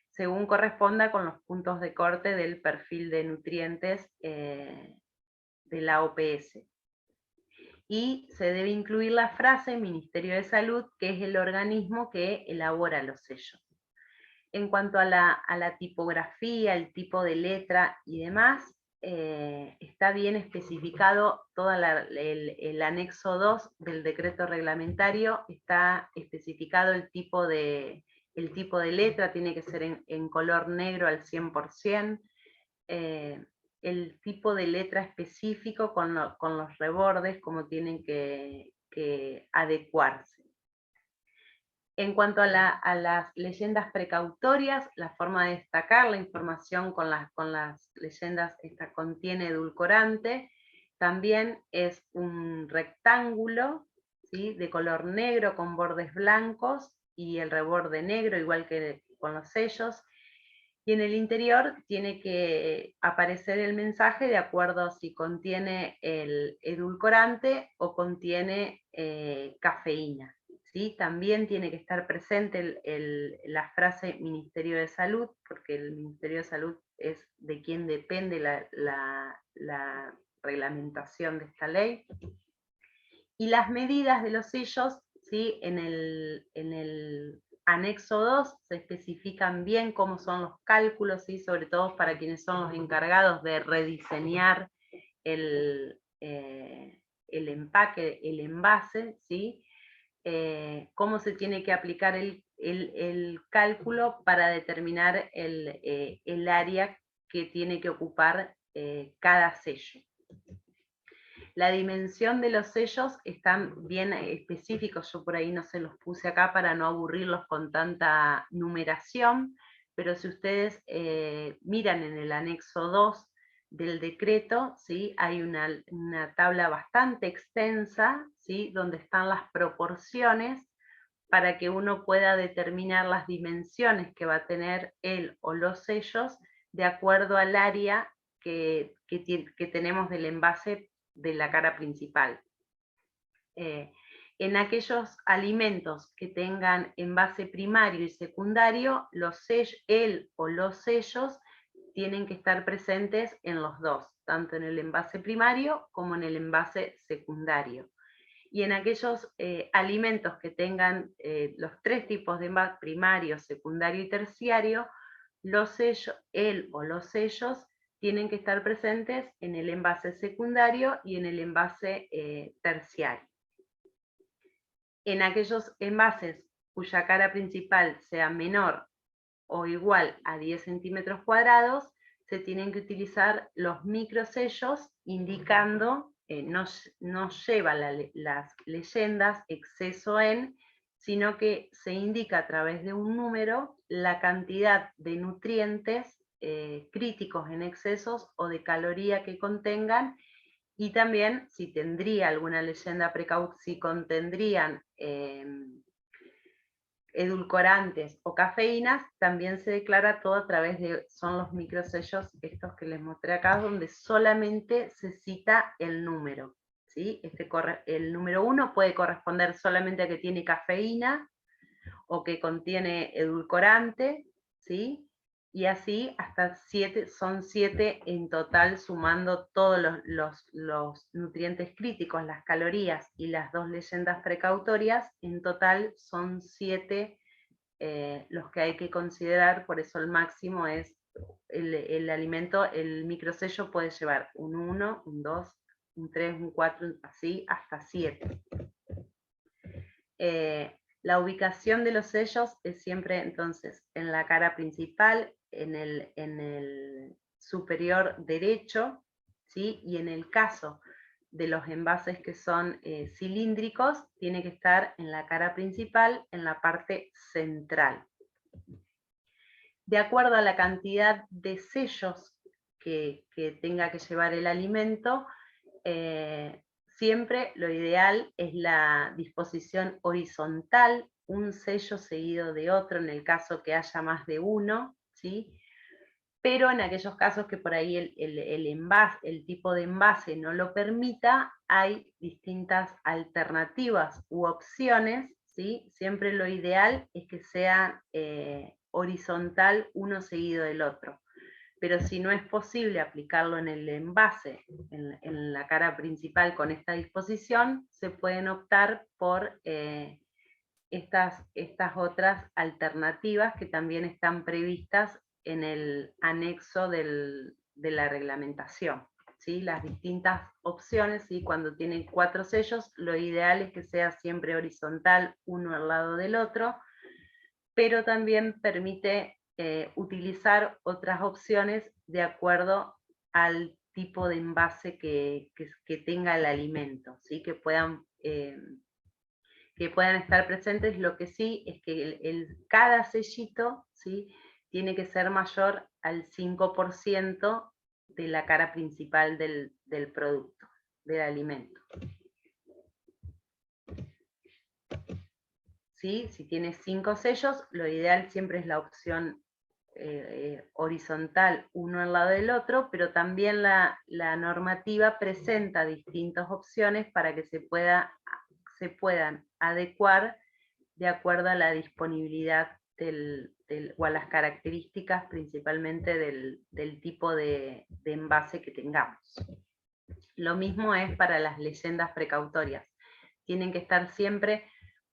según corresponda con los puntos de corte del perfil de nutrientes de la OPS. Y se debe incluir la frase Ministerio de Salud, que es el organismo que elabora los sellos. En cuanto a la tipografía, el tipo de letra y demás, está bien especificado todo el anexo 2 del decreto reglamentario, está especificado el tipo de letra, tiene que ser en color negro al 100%, el tipo de letra específico con los rebordes, como tienen que adecuarse. En cuanto a las leyendas precautorias, la forma de destacar la información con las leyendas, esta contiene edulcorante, también es un rectángulo, ¿sí? De color negro con bordes blancos y el reborde negro, igual que con los sellos. Y en el interior tiene que aparecer el mensaje de acuerdo a si contiene el edulcorante o contiene cafeína. ¿Sí? También tiene que estar presente la frase Ministerio de Salud, porque el Ministerio de Salud es de quien depende la reglamentación de esta ley. Y las medidas de los sellos, ¿sí? En el anexo 2 se especifican bien cómo son los cálculos, ¿sí? Sobre todo para quienes son los encargados de rediseñar el empaque, el envase, ¿sí? Cómo se tiene que aplicar el cálculo para determinar el área que tiene que ocupar cada sello. La dimensión de los sellos están bien específicos, yo por ahí no se los puse acá para no aburrirlos con tanta numeración, pero si ustedes miran en el anexo 2 del decreto, ¿sí? Hay una tabla bastante extensa, ¿sí? Donde están las proporciones para que uno pueda determinar las dimensiones que va a tener él o los sellos de acuerdo al área que tenemos del envase de la cara principal. En aquellos alimentos que tengan envase primario y secundario, él o los sellos tienen que estar presentes en los dos, tanto en el envase primario como en el envase secundario. Y en aquellos alimentos que tengan los tres tipos de envase, primario, secundario y terciario, él o los sellos tienen que estar presentes en el envase secundario y en el envase terciario. En aquellos envases cuya cara principal sea menor o igual a 10 centímetros cuadrados, se tienen que utilizar los microsellos indicando, no lleva las leyendas exceso en, sino que se indica a través de un número la cantidad de nutrientes críticos en excesos o de caloría que contengan, y también si tendría alguna leyenda si contendrían edulcorantes o cafeínas, también se declara todo a través de, son los microsellos estos que les mostré acá, donde solamente se cita el número, ¿sí? El número 1 puede corresponder solamente a que tiene cafeína o que contiene edulcorante, ¿sí? Y así hasta 7, son 7 en total, sumando todos los nutrientes críticos, las calorías y las dos leyendas precautorias, en total son 7 los que hay que considerar, por eso el máximo es el alimento, el microsello puede llevar un 1, un 2, un 3, un 4, así hasta 7. La ubicación de los sellos es siempre entonces en la cara principal, en el superior derecho, ¿sí? Y en el caso de los envases que son cilíndricos, tiene que estar en la cara principal, en la parte central. De acuerdo a la cantidad de sellos que tenga que llevar el alimento, siempre lo ideal es la disposición horizontal, un sello seguido de otro, en el caso que haya más de uno, ¿sí? pero en aquellos casos que por ahí el tipo de envase no lo permita, hay distintas alternativas u opciones, ¿sí? Siempre lo ideal es que sea horizontal uno seguido del otro. Pero si no es posible aplicarlo en el envase, en la cara principal con esta disposición, se pueden optar por estas otras alternativas que también están previstas en el anexo de la reglamentación. ¿Sí? Las distintas opciones, ¿sí? Cuando tienen 4 sellos, lo ideal es que sea siempre horizontal, uno al lado del otro, pero también permite utilizar otras opciones de acuerdo al tipo de envase que tenga el alimento, ¿sí? que puedan estar presentes. Lo que sí es que cada sellito, ¿sí? tiene que ser mayor al 5% de la cara principal del producto, del alimento. ¿Sí? Si tiene 5 sellos, lo ideal siempre es la opción horizontal, uno al lado del otro, pero también la normativa presenta distintas opciones para que se puedan adecuar de acuerdo a la disponibilidad o a las características principalmente del tipo de envase que tengamos. Lo mismo es para las leyendas precautorias. Tienen que estar siempre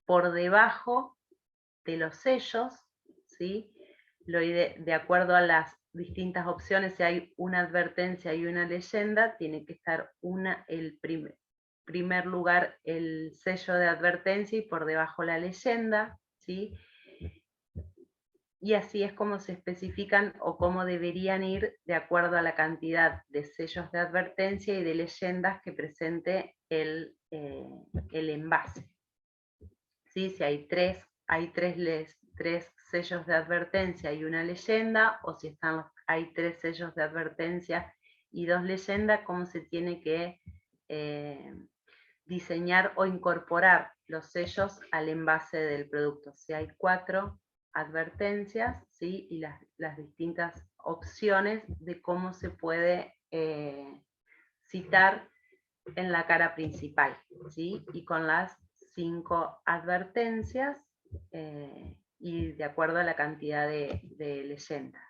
por debajo de los sellos, ¿sí? De acuerdo a las distintas opciones, si hay una advertencia y una leyenda, tiene que estar primer lugar el sello de advertencia y por debajo la leyenda, ¿sí? Y así es como se especifican o cómo deberían ir de acuerdo a la cantidad de sellos de advertencia y de leyendas que presente el envase. ¿Sí? Si hay tres sellos de advertencia y una leyenda, o si hay 3 sellos de advertencia y 2 leyendas, cómo se tiene que diseñar o incorporar los sellos al envase del producto. Si hay 4 advertencias, ¿sí? Y las distintas opciones de cómo se puede citar en la cara principal, ¿sí? Y con las 5 advertencias y de acuerdo a la cantidad de leyendas.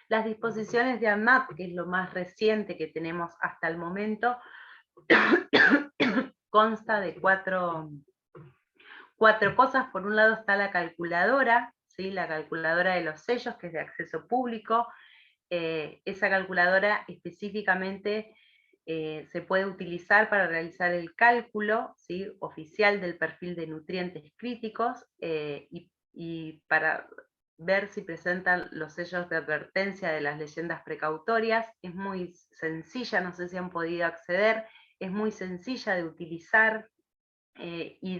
Las disposiciones de ANMAP, que es lo más reciente que tenemos hasta el momento, consta de cuatro cosas. Por un lado está la calculadora, ¿sí? La calculadora de los sellos, que es de acceso público. Esa calculadora específicamente se puede utilizar para realizar el cálculo, ¿sí? oficial del perfil de nutrientes críticos y para ver si presentan los sellos de advertencia de las leyendas precautorias. Es muy sencilla, no sé si han podido acceder, es muy sencilla de utilizar y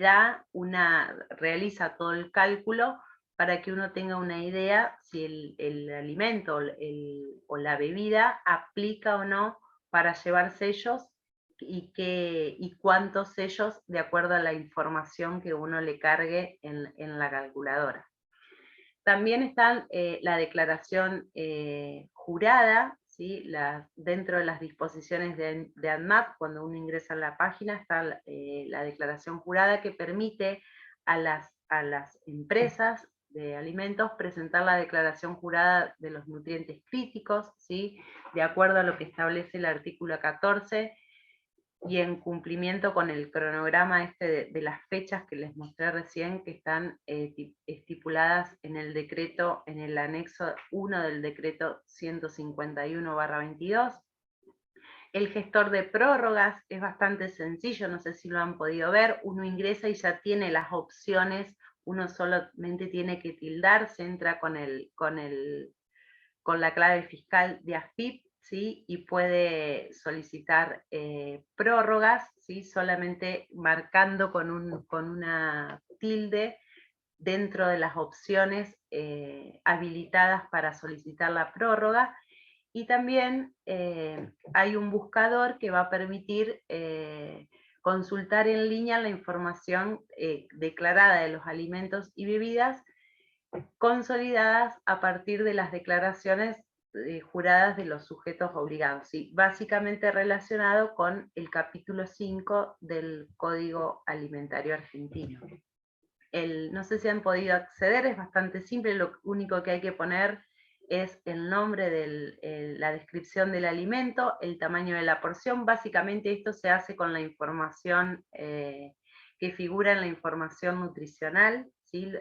realiza todo el cálculo para que uno tenga una idea si el alimento o la bebida aplica o no para llevar sellos y cuántos sellos de acuerdo a la información que uno le cargue en la calculadora. También está la declaración jurada, ¿sí? Dentro de las disposiciones de ANMAP, cuando uno ingresa a la página, está la declaración jurada que permite a las empresas de alimentos presentar la declaración jurada de los nutrientes críticos, ¿sí? De acuerdo a lo que establece el artículo 14, y en cumplimiento con el cronograma de las fechas que les mostré recién, que están estipuladas en el decreto, en el anexo 1 del decreto 151/22. El gestor de prórrogas es bastante sencillo, no sé si lo han podido ver. Uno ingresa y ya tiene las opciones, uno solamente tiene que tildar, se entra con la clave fiscal de AFIP, ¿sí? Y puede solicitar prórrogas, ¿sí? Solamente marcando con una tilde dentro de las opciones habilitadas para solicitar la prórroga. Y también hay un buscador que va a permitir consultar en línea la información declarada de los alimentos y bebidas consolidadas a partir de las declaraciones juradas de los sujetos obligados, ¿sí? Básicamente relacionado con el capítulo 5 del Código Alimentario Argentino. No sé si han podido acceder, es bastante simple, lo único que hay que poner es el nombre de la descripción del alimento, el tamaño de la porción. Básicamente esto se hace con la información que figura en la información nutricional, ¿sí?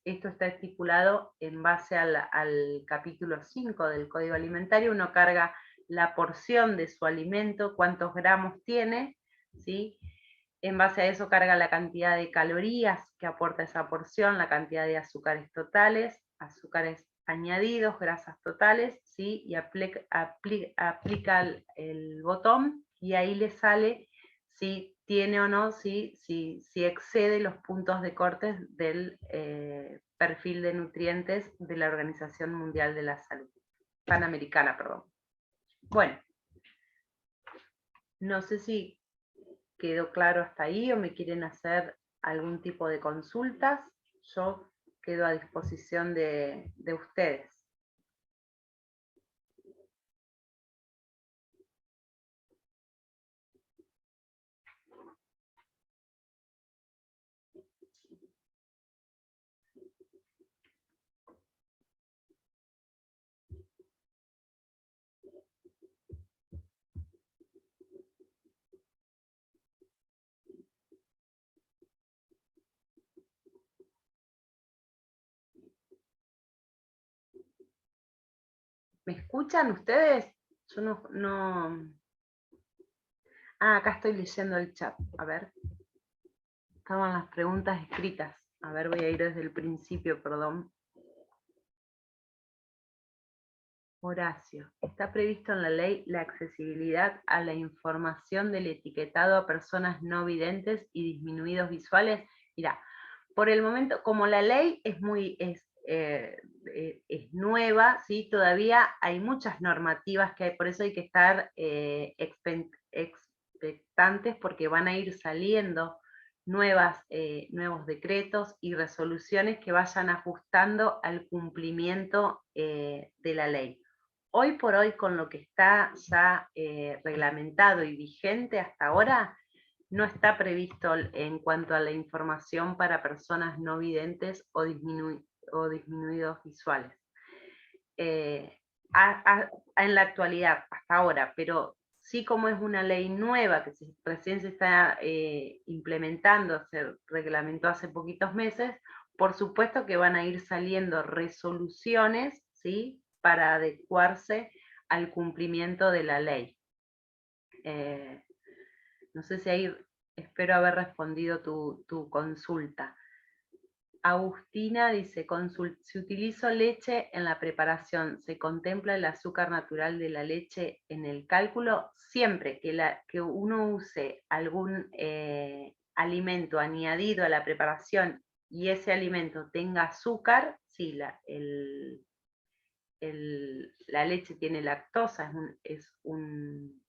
Esto está estipulado en base al capítulo 5 del Código Alimentario. Uno carga la porción de su alimento, cuántos gramos tiene, ¿sí? En base a eso carga la cantidad de calorías que aporta esa porción, la cantidad de azúcares totales, azúcares añadidos, grasas totales, ¿sí? Y aplica el botón y ahí le sale si tiene o no, si excede los puntos de cortes del perfil de nutrientes de la Organización Mundial de la Salud, Panamericana, perdón. Bueno, no sé si quedó claro hasta ahí o me quieren hacer algún tipo de consultas. Yo quedo a disposición de ustedes. ¿Me escuchan ustedes? Yo no... Ah, acá estoy leyendo el chat. A ver. Estaban las preguntas escritas. A ver, voy a ir desde el principio, perdón. Horacio, está previsto en la ley la accesibilidad a la información del etiquetado a personas no videntes y disminuidos visuales. Mira, por el momento, como la ley es nueva, ¿sí? Todavía hay muchas normativas que hay, por eso hay que estar expectantes porque van a ir saliendo nuevos decretos y resoluciones que vayan ajustando al cumplimiento de la ley. Hoy por hoy, con lo que está ya reglamentado y vigente hasta ahora, no está previsto en cuanto a la información para personas no videntes o disminuidos visuales. En la actualidad, hasta ahora, pero sí, como es una ley nueva que recién se está implementando, se reglamentó hace poquitos meses, por supuesto que van a ir saliendo resoluciones, ¿sí?, para adecuarse al cumplimiento de la ley. No sé si ahí espero haber respondido tu consulta. Agustina dice, si utilizo leche en la preparación, ¿se contempla el azúcar natural de la leche en el cálculo? Siempre que uno use algún alimento añadido a la preparación y ese alimento tenga azúcar, sí, la leche tiene lactosa, es un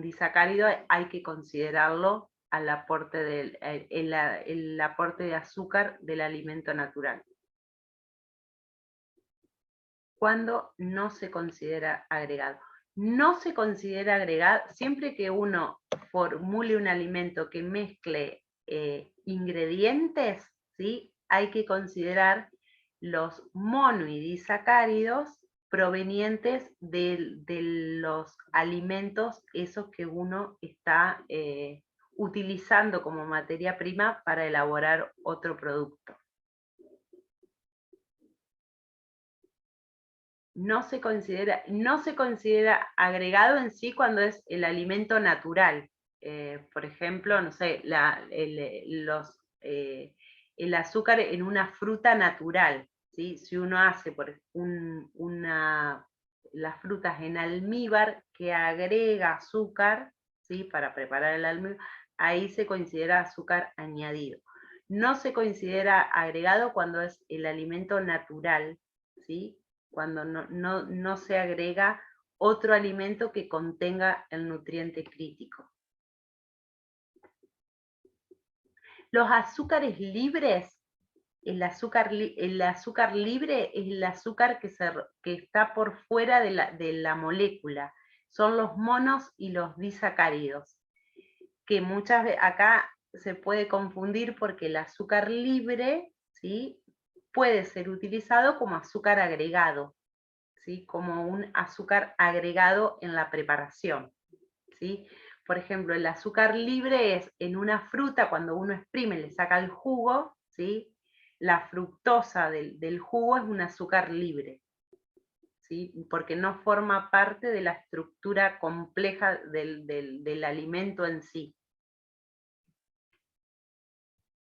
disacárido, hay que considerarlo al aporte el aporte de azúcar del alimento natural. Cuando no se considera agregado. No se considera agregado siempre que uno formule un alimento que mezcle ingredientes, ¿sí? Hay que considerar los monoidisacáridos provenientes de los alimentos esos que uno está utilizando como materia prima para elaborar otro producto. No se considera agregado en sí cuando es el alimento natural. Por ejemplo, no sé, el azúcar en una fruta natural, ¿sí? Si uno hace las frutas en almíbar que agrega azúcar, ¿sí?, para preparar el almíbar, ahí se considera azúcar añadido. No se considera agregado cuando es el alimento natural, ¿sí?, cuando no se agrega otro alimento que contenga el nutriente crítico. Los azúcares libres el azúcar libre es el azúcar que está por fuera de la molécula. Son los monos y los disacáridos, que muchas veces acá se puede confundir porque el azúcar libre, ¿sí?, puede ser utilizado como azúcar agregado, ¿sí?, como un azúcar agregado en la preparación, ¿sí? Por ejemplo, el azúcar libre es en una fruta, cuando uno exprime, le saca el jugo, ¿sí?, la fructosa del jugo es un azúcar libre, ¿sí?, porque no forma parte de la estructura compleja del alimento en sí.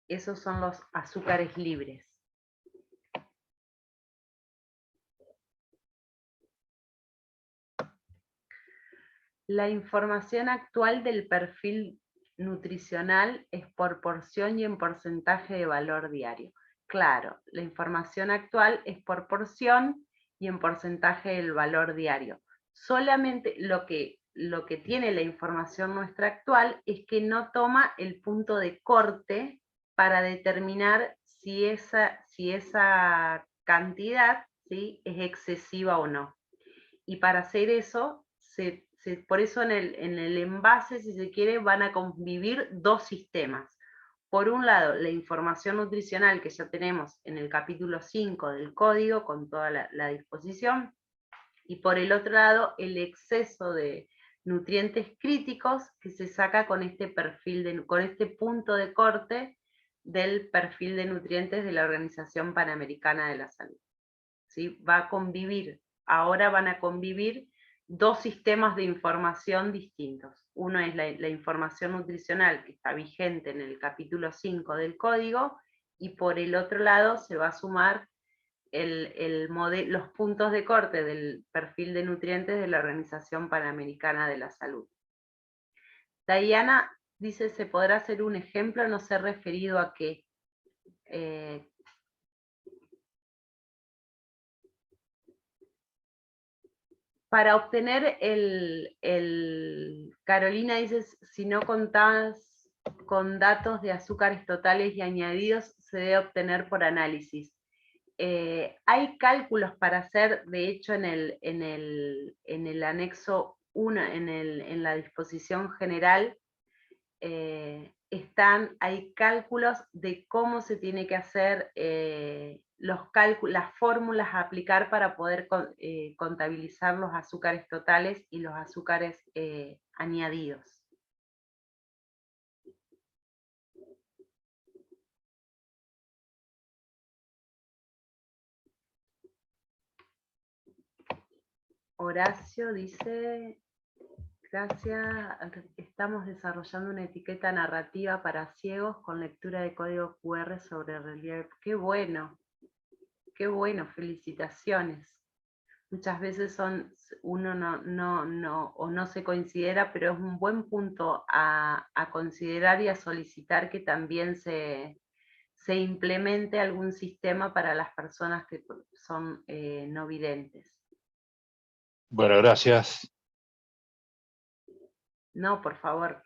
Esos son los azúcares libres. La información actual del perfil nutricional es por porción y en porcentaje de valor diario. Claro, la información actual es por porción y en porcentaje del valor diario. Solamente lo que tiene la información nuestra actual es que no toma el punto de corte para determinar si esa cantidad, ¿sí?, es excesiva o no. Y para hacer eso, por eso en el envase, si se quiere, van a convivir dos sistemas. Por un lado, la información nutricional que ya tenemos en el capítulo 5 del código, con toda la disposición, y por el otro lado, el exceso de nutrientes críticos que se saca con este con este punto de corte del perfil de nutrientes de la Organización Panamericana de la Salud. ¿Sí? Ahora van a convivir dos sistemas de información distintos. Uno es la información nutricional que está vigente en el capítulo 5 del código, y por el otro lado se va a sumar los puntos de corte del perfil de nutrientes de la Organización Panamericana de la Salud. Diana dice, ¿se podrá hacer un ejemplo? No sé referido a qué. Para obtener Carolina dice, si no contás con datos de azúcares totales y añadidos, se debe obtener por análisis. Hay cálculos para hacer, de hecho en el anexo 1, en la disposición general, hay cálculos de cómo se tiene que hacer las fórmulas a aplicar para poder contabilizar los azúcares totales y los azúcares añadidos. Horacio dice, gracias, estamos desarrollando una etiqueta narrativa para ciegos con lectura de código QR sobre relieve. ¡Qué bueno! ¡Qué bueno! Felicitaciones. Muchas veces uno no se considera, pero es un buen punto a considerar y a solicitar que también se implemente algún sistema para las personas que son no videntes. Bueno, gracias. No, por favor.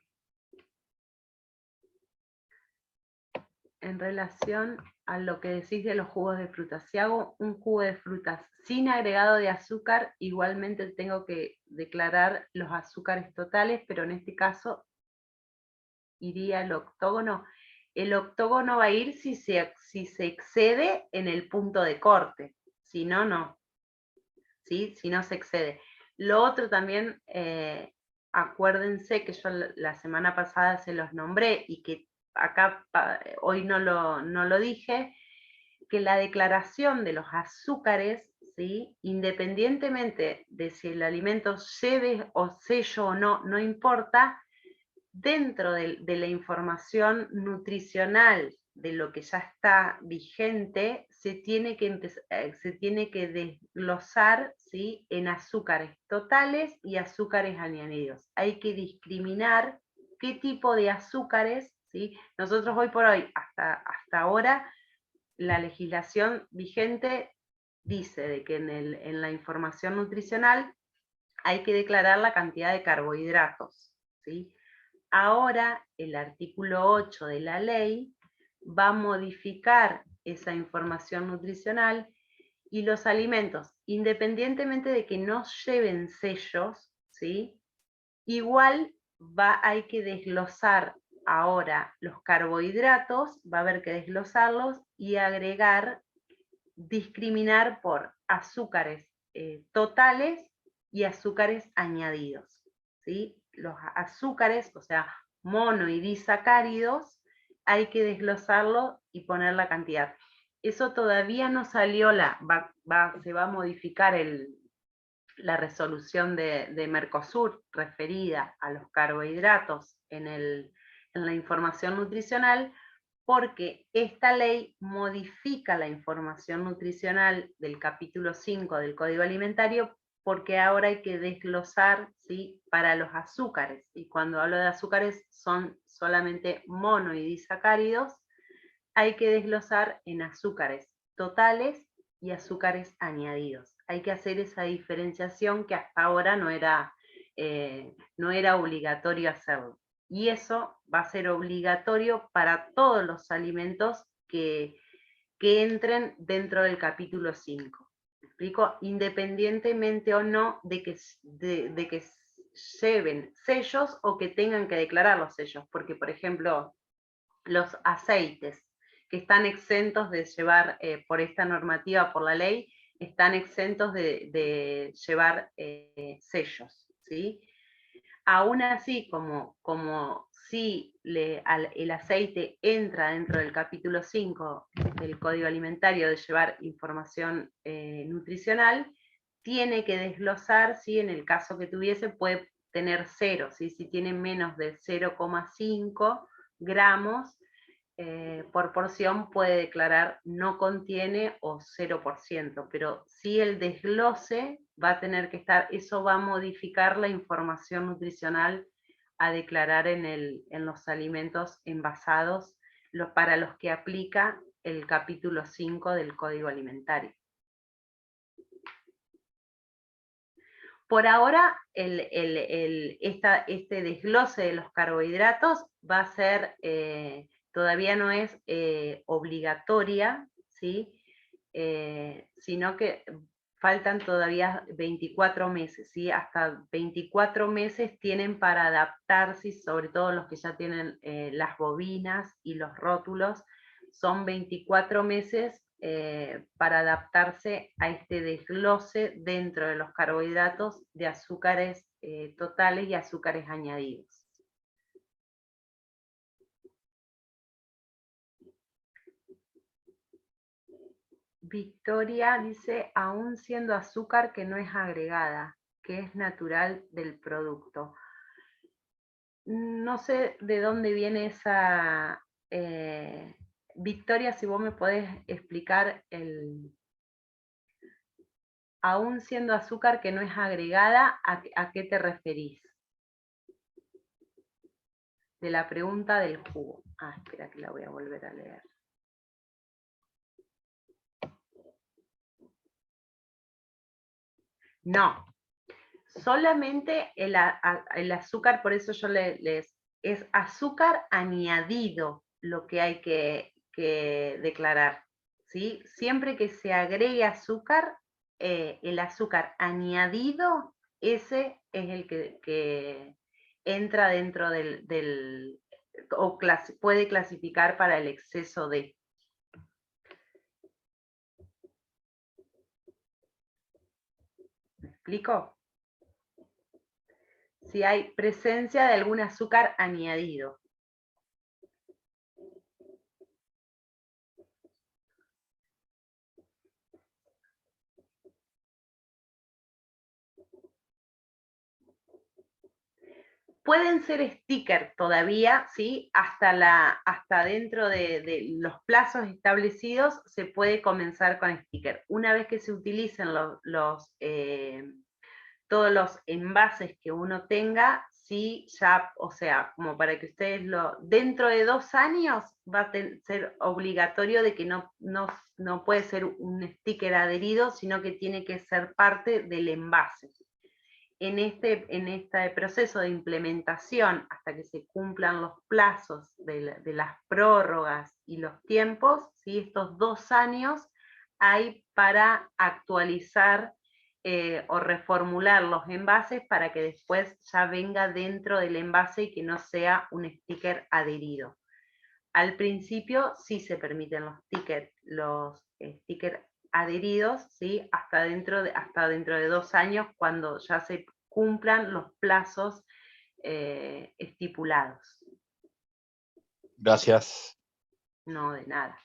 En relación a lo que decís de los jugos de frutas, si hago un jugo de frutas sin agregado de azúcar, igualmente tengo que declarar los azúcares totales, pero en este caso iría el octógono. El octógono va a ir si se excede en el punto de corte, si no, no. ¿Sí? Si no se excede. Lo otro también, acuérdense que yo la semana pasada se los nombré y que acá hoy no lo dije, que la declaración de los azúcares, ¿sí?, independientemente de si el alimento lleve o sello o no, no importa, dentro de la información nutricional de lo que ya está vigente, se tiene que desglosar, ¿sí?, en azúcares totales y azúcares añadidos. Hay que discriminar qué tipo de azúcares, ¿sí? Nosotros hoy por hoy, hasta ahora, la legislación vigente dice de que en la información nutricional hay que declarar la cantidad de carbohidratos, ¿sí? Ahora el artículo 8 de la ley va a modificar esa información nutricional, y los alimentos, independientemente de que no lleven sellos, ¿sí? Igual hay que desglosar ahora los carbohidratos, va a haber que desglosarlos y agregar, discriminar por azúcares totales y azúcares añadidos, ¿sí? Los azúcares, o sea, mono y disacáridos, hay que desglosarlo y poner la cantidad. Eso todavía no salió, se va a modificar la resolución de Mercosur referida a los carbohidratos en la información nutricional, porque esta ley modifica la información nutricional del capítulo 5 del Código Alimentario, porque ahora hay que desglosar, ¿sí?, para los azúcares, y cuando hablo de azúcares son solamente mono y disacáridos, hay que desglosar en azúcares totales y azúcares añadidos. Hay que hacer esa diferenciación que hasta ahora no era obligatorio hacerlo. Y eso va a ser obligatorio para todos los alimentos que entren dentro del capítulo 5. ¿Me explico? Independientemente o no de que lleven sellos o que tengan que declarar los sellos. Porque, por ejemplo, los aceites que están exentos de llevar, por esta normativa, por la ley, están exentos de llevar sellos, ¿sí? Aún así, como si el aceite entra dentro del capítulo 5 del Código Alimentario de llevar información nutricional, tiene que desglosar, ¿sí? En el caso que tuviese, puede tener 0, ¿sí? Si tiene menos de 0,5 gramos por porción, puede declarar no contiene o 0%, pero sí el desglose va a tener que estar, eso va a modificar la información nutricional a declarar en los alimentos envasados, para los que aplica el capítulo 5 del Código Alimentario. Por ahora, este desglose de los carbohidratos va a ser, todavía no es obligatoria, ¿sí? Sino que faltan todavía 24 meses, ¿sí? Hasta 24 meses tienen para adaptarse, sobre todo los que ya tienen las bobinas y los rótulos, son 24 meses para adaptarse a este desglose dentro de los carbohidratos de azúcares totales y azúcares añadidos. Victoria dice, aún siendo azúcar que no es agregada, que es natural del producto. No sé de dónde viene esa... Victoria, si vos me podés explicar aún siendo azúcar que no es agregada, ¿a qué te referís? De la pregunta del jugo. Ah, espera que la voy a volver a leer. No, solamente el azúcar, por eso yo es azúcar añadido lo que hay que declarar, ¿sí? Siempre que se agregue azúcar, el azúcar añadido, ese es el que entra dentro o puede clasificar para el exceso de. ¿Me explico? Si hay presencia de algún azúcar añadido. Pueden ser stickers todavía, ¿sí? Hasta dentro de los plazos establecidos se puede comenzar con stickers. Una vez que se utilicen todos los envases que uno tenga, sí, ya, o sea, como para que ustedes dentro de 2 años va a ser obligatorio de que no puede ser un sticker adherido, sino que tiene que ser parte del envase. en este proceso de implementación, hasta que se cumplan los plazos de las prórrogas y los tiempos, ¿sí? Estos 2 años hay para actualizar o reformular los envases para que después ya venga dentro del envase y que no sea un sticker adherido. Al principio sí se permiten los stickers adheridos, ¿sí? hasta dentro de 2 años, cuando ya se cumplan los plazos estipulados. Gracias. No, de nada.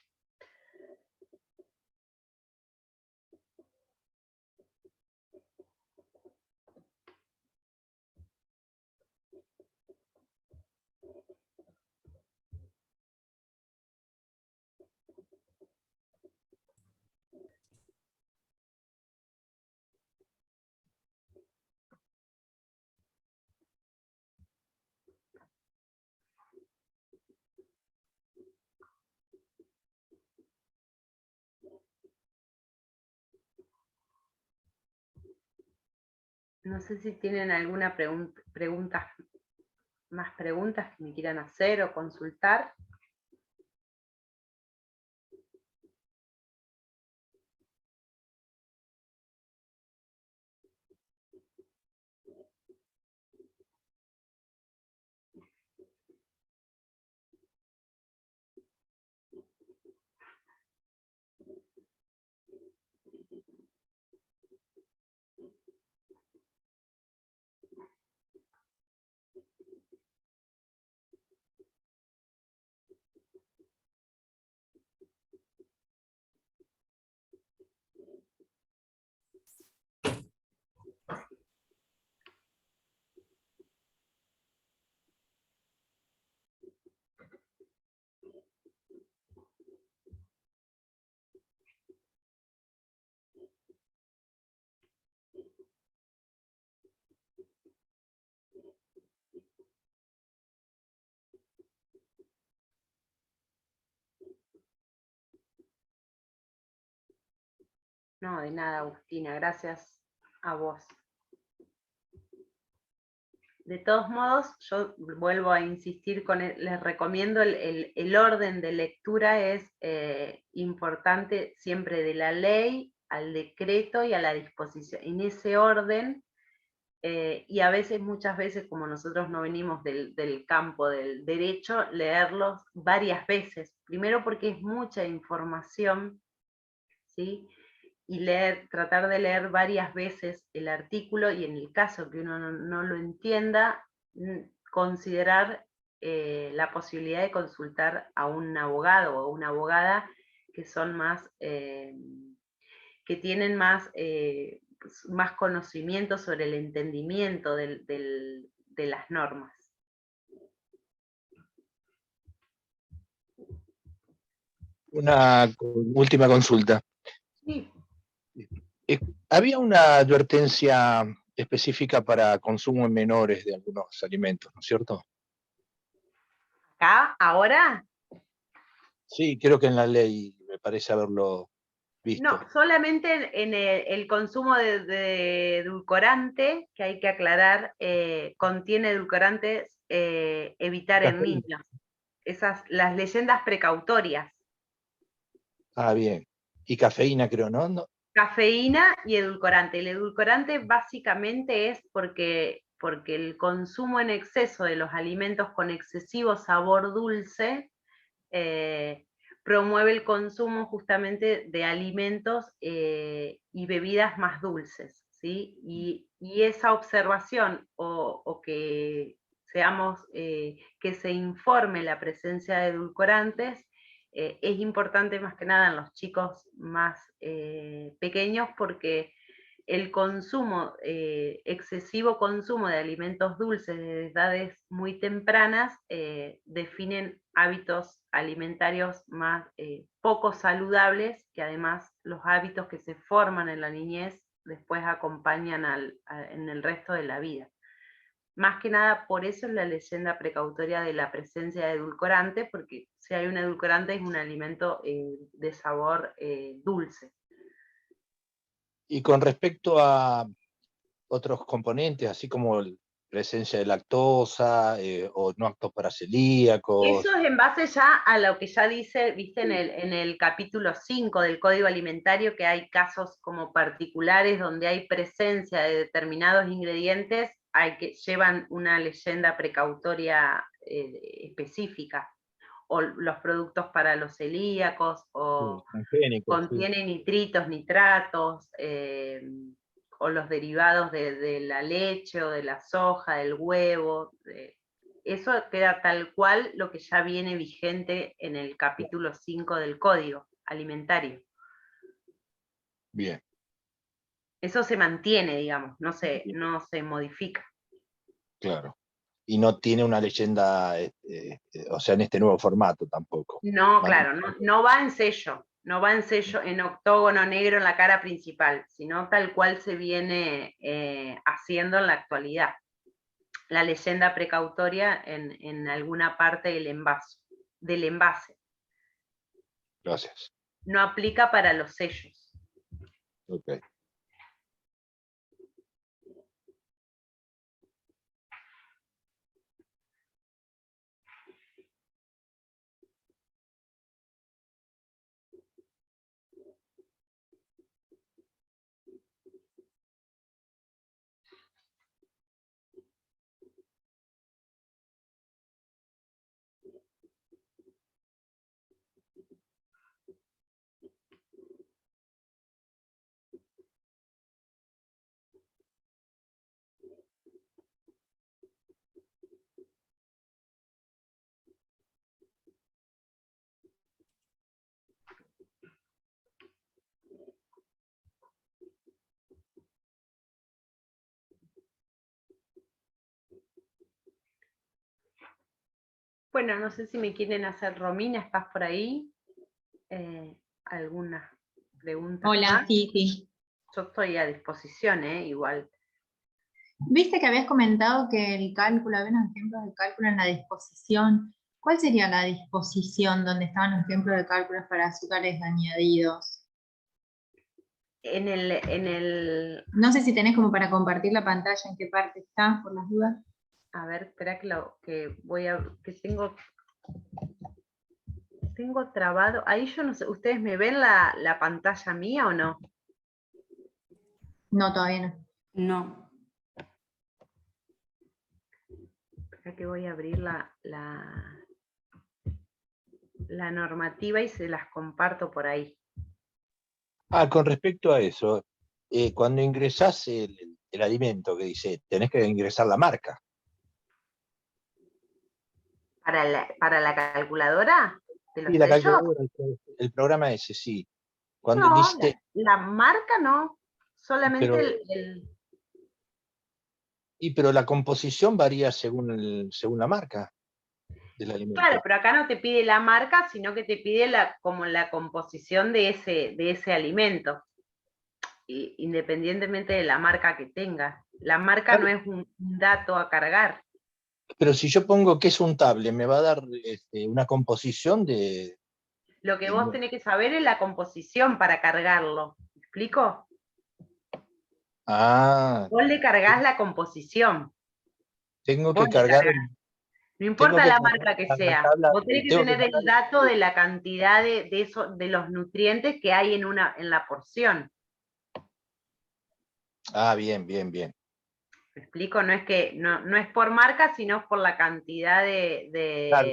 No sé si tienen alguna más preguntas que me quieran hacer o consultar. No, de nada, Agustina, gracias a vos. De todos modos, yo vuelvo a insistir les recomiendo el orden de lectura es importante siempre de la ley al decreto y a la disposición. En ese orden, y a veces, muchas veces, como nosotros no venimos del campo del derecho, leerlos varias veces. Primero porque es mucha información, ¿sí? Y tratar de leer varias veces el artículo, y en el caso que uno no lo entienda, considerar la posibilidad de consultar a un abogado o una abogada que son más, que tienen más, más conocimiento sobre el entendimiento de las normas. Una última consulta. Sí. Había una advertencia específica para consumo en menores de algunos alimentos, ¿no es cierto? ¿Acá? ¿Ahora? Sí, creo que en la ley me parece haberlo visto. No, solamente en el consumo de edulcorante, que hay que aclarar, contiene edulcorantes, evitar en niños. Las leyendas precautorias. Ah, bien. Y cafeína, creo, ¿no? Cafeína y edulcorante. El edulcorante básicamente es porque el consumo en exceso de los alimentos con excesivo sabor dulce promueve el consumo justamente de alimentos y bebidas más dulces, ¿sí? Y esa observación o que seamos, que se informe la presencia de edulcorantes, es importante más que nada en los chicos más pequeños, porque el consumo, excesivo consumo de alimentos dulces desde edades muy tempranas, definen hábitos alimentarios más poco saludables, que además los hábitos que se forman en la niñez después acompañan en el resto de la vida. Más que nada, por eso es la leyenda precautoria de la presencia de edulcorante, porque si hay un edulcorante es un alimento de sabor dulce. Y con respecto a otros componentes, así como presencia de lactosa o no aptos para celíacos. Eso es en base ya a lo que ya dice, viste, en el capítulo 5 del Código Alimentario, que hay casos como particulares donde hay presencia de determinados ingredientes, llevan una leyenda precautoria específica, o los productos para los celíacos, o contiene nitritos, nitratos, o los derivados de la leche o de la soja, del huevo. Eso queda tal cual lo que ya viene vigente en el capítulo 5 del Código Alimentario. Bien. Eso se mantiene, digamos, no se modifica. Claro. Y no tiene una leyenda, o sea, en este nuevo formato tampoco. No, claro, no va en sello, no va en sello en octógono negro en la cara principal, sino tal cual se viene haciendo en la actualidad. La leyenda precautoria en alguna parte del envase. Gracias. No aplica para los sellos. Okay. Bueno, no sé si me quieren hacer, Romina, ¿estás por ahí? ¿Alguna pregunta? Hola, sí. Yo estoy a disposición, igual. Viste que habías comentado que el cálculo, había unos ejemplos de cálculo en la disposición. ¿Cuál sería la disposición donde estaban los ejemplos de cálculos para azúcares añadidos? En el... No sé si tenés como para compartir la pantalla, en qué parte está, por las dudas. A ver, espera que tengo trabado. Ahí yo no sé, ¿ustedes me ven la pantalla mía o no? No, todavía no. No. Espera que voy a abrir la normativa y se las comparto por ahí. Con respecto a eso, cuando ingresás el alimento que dice, tenés que ingresar la marca. ¿Para la calculadora de los Sí, la sellos? calculadora, el programa ese, sí. Cuando No, dice, la marca no, solamente pero, pero la composición varía según la marca del alimento. Claro, pero acá no te pide la marca, sino que te pide como la composición de ese alimento, independientemente de la marca que tenga. La marca no es un dato a cargar. Pero si yo pongo que es untable, me va a dar una composición de... Lo que vos tenés que saber es la composición para cargarlo. ¿Me explico? Vos le cargás la composición. Tengo que cargar... No importa la marca que sea, vos tenés que tener el dato de la cantidad de los nutrientes que hay en la porción. Bien. ¿Me explico? No es por marca, sino por la cantidad de... Claro.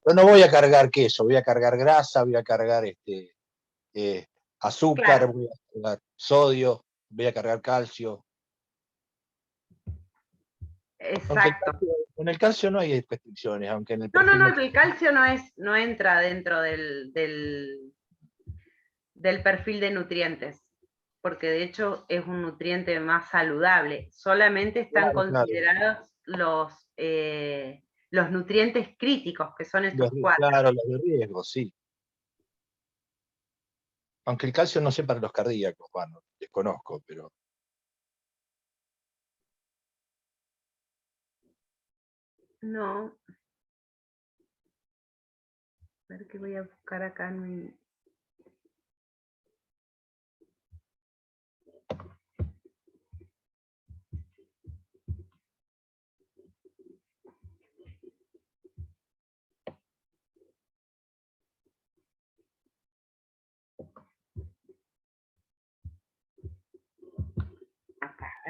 Yo no voy a cargar queso, voy a cargar grasa, voy a cargar azúcar, Claro. voy a cargar sodio, voy a cargar calcio. Exacto. En el calcio no hay restricciones, aunque en el No, perfil el calcio no entra dentro del perfil de nutrientes, porque de hecho es un nutriente más saludable. Solamente están considerados los nutrientes críticos, que son estos 4. Claro, los de riesgo, sí. Aunque el calcio no sé para los cardíacos, bueno, desconozco, pero... No. A ver qué voy a buscar acá en mi...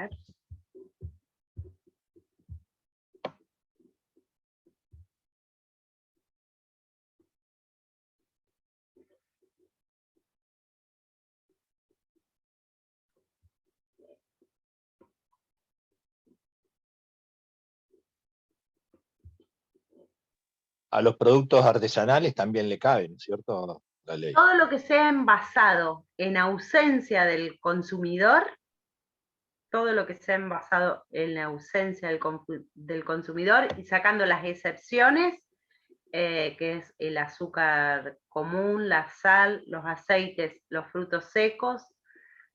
ver. A los productos artesanales también le cabe, ¿no es cierto? La ley. Todo lo que sea envasado en ausencia del consumidor, todo lo que sea envasado en la ausencia del consumidor, y sacando las excepciones, que es el azúcar común, la sal, los aceites, los frutos secos,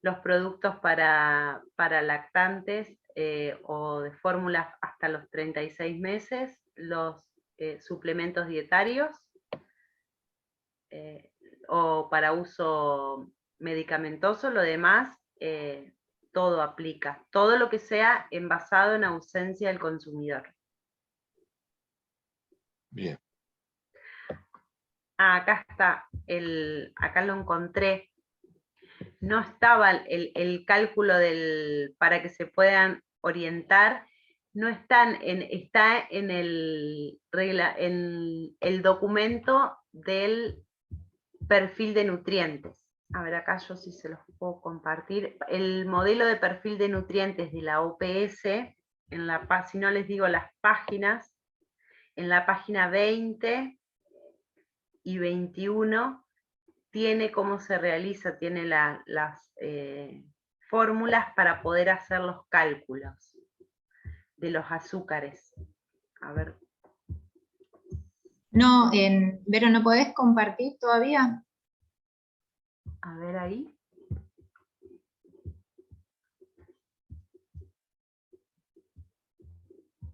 los productos para lactantes o de fórmulas hasta los 36 meses, los suplementos dietarios o para uso medicamentoso, lo demás todo aplica, todo lo que sea envasado en ausencia del consumidor. Bien. Acá está, acá lo encontré. No estaba el cálculo para que se puedan orientar, no está en el documento del perfil de nutrientes. A ver, acá yo sí se los puedo compartir. El modelo de perfil de nutrientes de la OPS, si no les digo las páginas, en la página 20 y 21, tiene cómo se realiza, tiene las fórmulas para poder hacer los cálculos de los azúcares. A ver. No, Vero, ¿no podés compartir todavía? A ver ahí.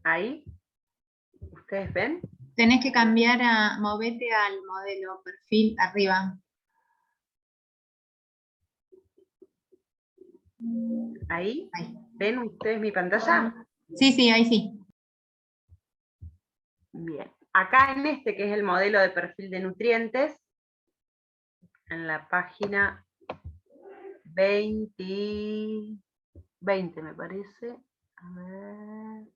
Ahí. ¿Ustedes ven? Tenés que cambiar movete al modelo perfil arriba. Ahí. Ahí. ¿Ven ustedes mi pantalla? Sí, ahí sí. Bien. Acá en este, que es el modelo de perfil de nutrientes, en la página 20 me parece. A ver.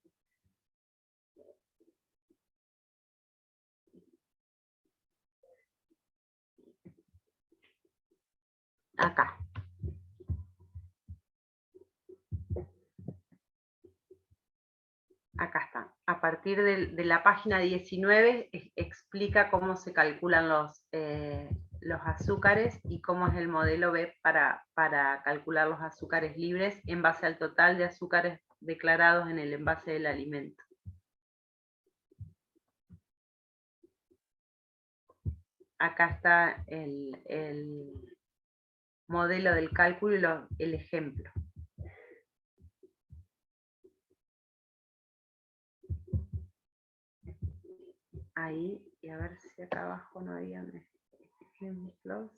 Acá. Acá está. A partir de la página 19 explica cómo se calculan los azúcares y cómo es el modelo B para calcular los azúcares libres en base al total de azúcares declarados en el envase del alimento. Acá está el modelo del cálculo y el ejemplo. Ahí, y a ver si acá abajo no había ejemplos.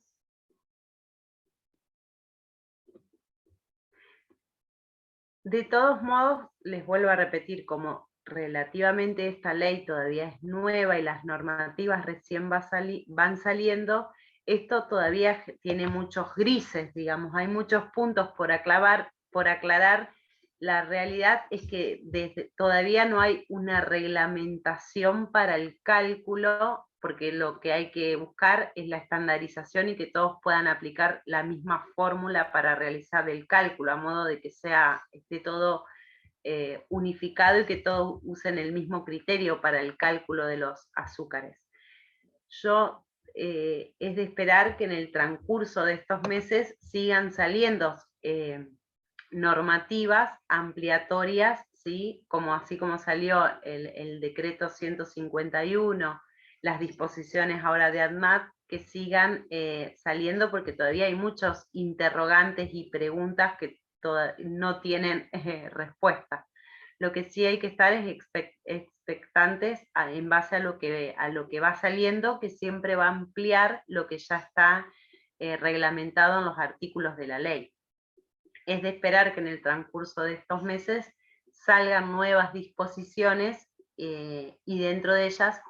De todos modos, les vuelvo a repetir, como relativamente esta ley todavía es nueva y las normativas recién van saliendo, esto todavía tiene muchos grises, digamos, hay muchos puntos por aclarar. La realidad es que todavía no hay una reglamentación para el cálculo, porque lo que hay que buscar es la estandarización y que todos puedan aplicar la misma fórmula para realizar el cálculo, a modo de que esté todo unificado y que todos usen el mismo criterio para el cálculo de los azúcares. Es de esperar que en el transcurso de estos meses sigan saliendo normativas ampliatorias, ¿sí? Así como salió el decreto 151, las disposiciones ahora de ADMAT, que sigan saliendo, porque todavía hay muchos interrogantes y preguntas que no tienen respuesta. Lo que sí hay que estar es expectantes en base a lo que va saliendo, que siempre va a ampliar lo que ya está reglamentado en los artículos de la ley. Es de esperar que en el transcurso de estos meses salgan nuevas disposiciones y dentro de ellas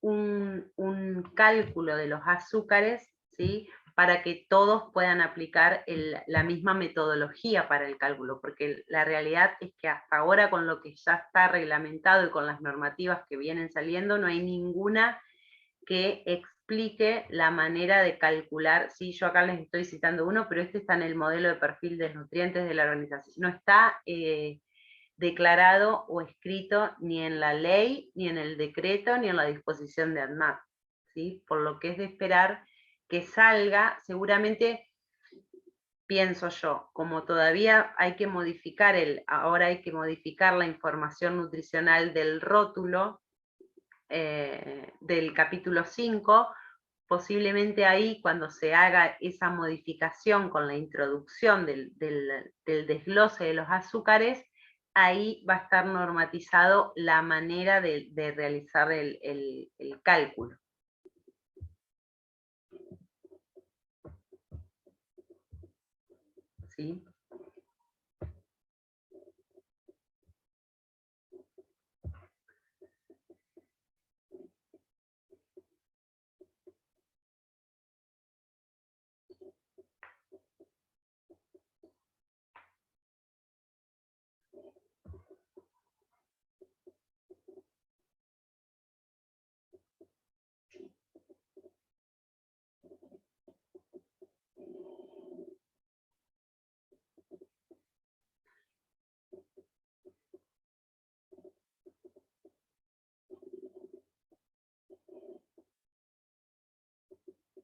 un cálculo de los azúcares, ¿sí? para que todos puedan aplicar la misma metodología para el cálculo, porque la realidad es que hasta ahora con lo que ya está reglamentado y con las normativas que vienen saliendo, no hay ninguna que explique la manera de calcular. Sí, yo acá les estoy citando uno, pero este está en el modelo de perfil de nutrientes de la organización. No está declarado o escrito ni en la ley, ni en el decreto, ni en la disposición de ADMAT, ¿sí? Por lo que es de esperar que salga, seguramente, pienso yo, como todavía hay que modificar ahora hay que modificar la información nutricional del rótulo del capítulo 5, posiblemente ahí cuando se haga esa modificación con la introducción del desglose de los azúcares, ahí va a estar normatizado la manera de realizar el cálculo. ¿Sí?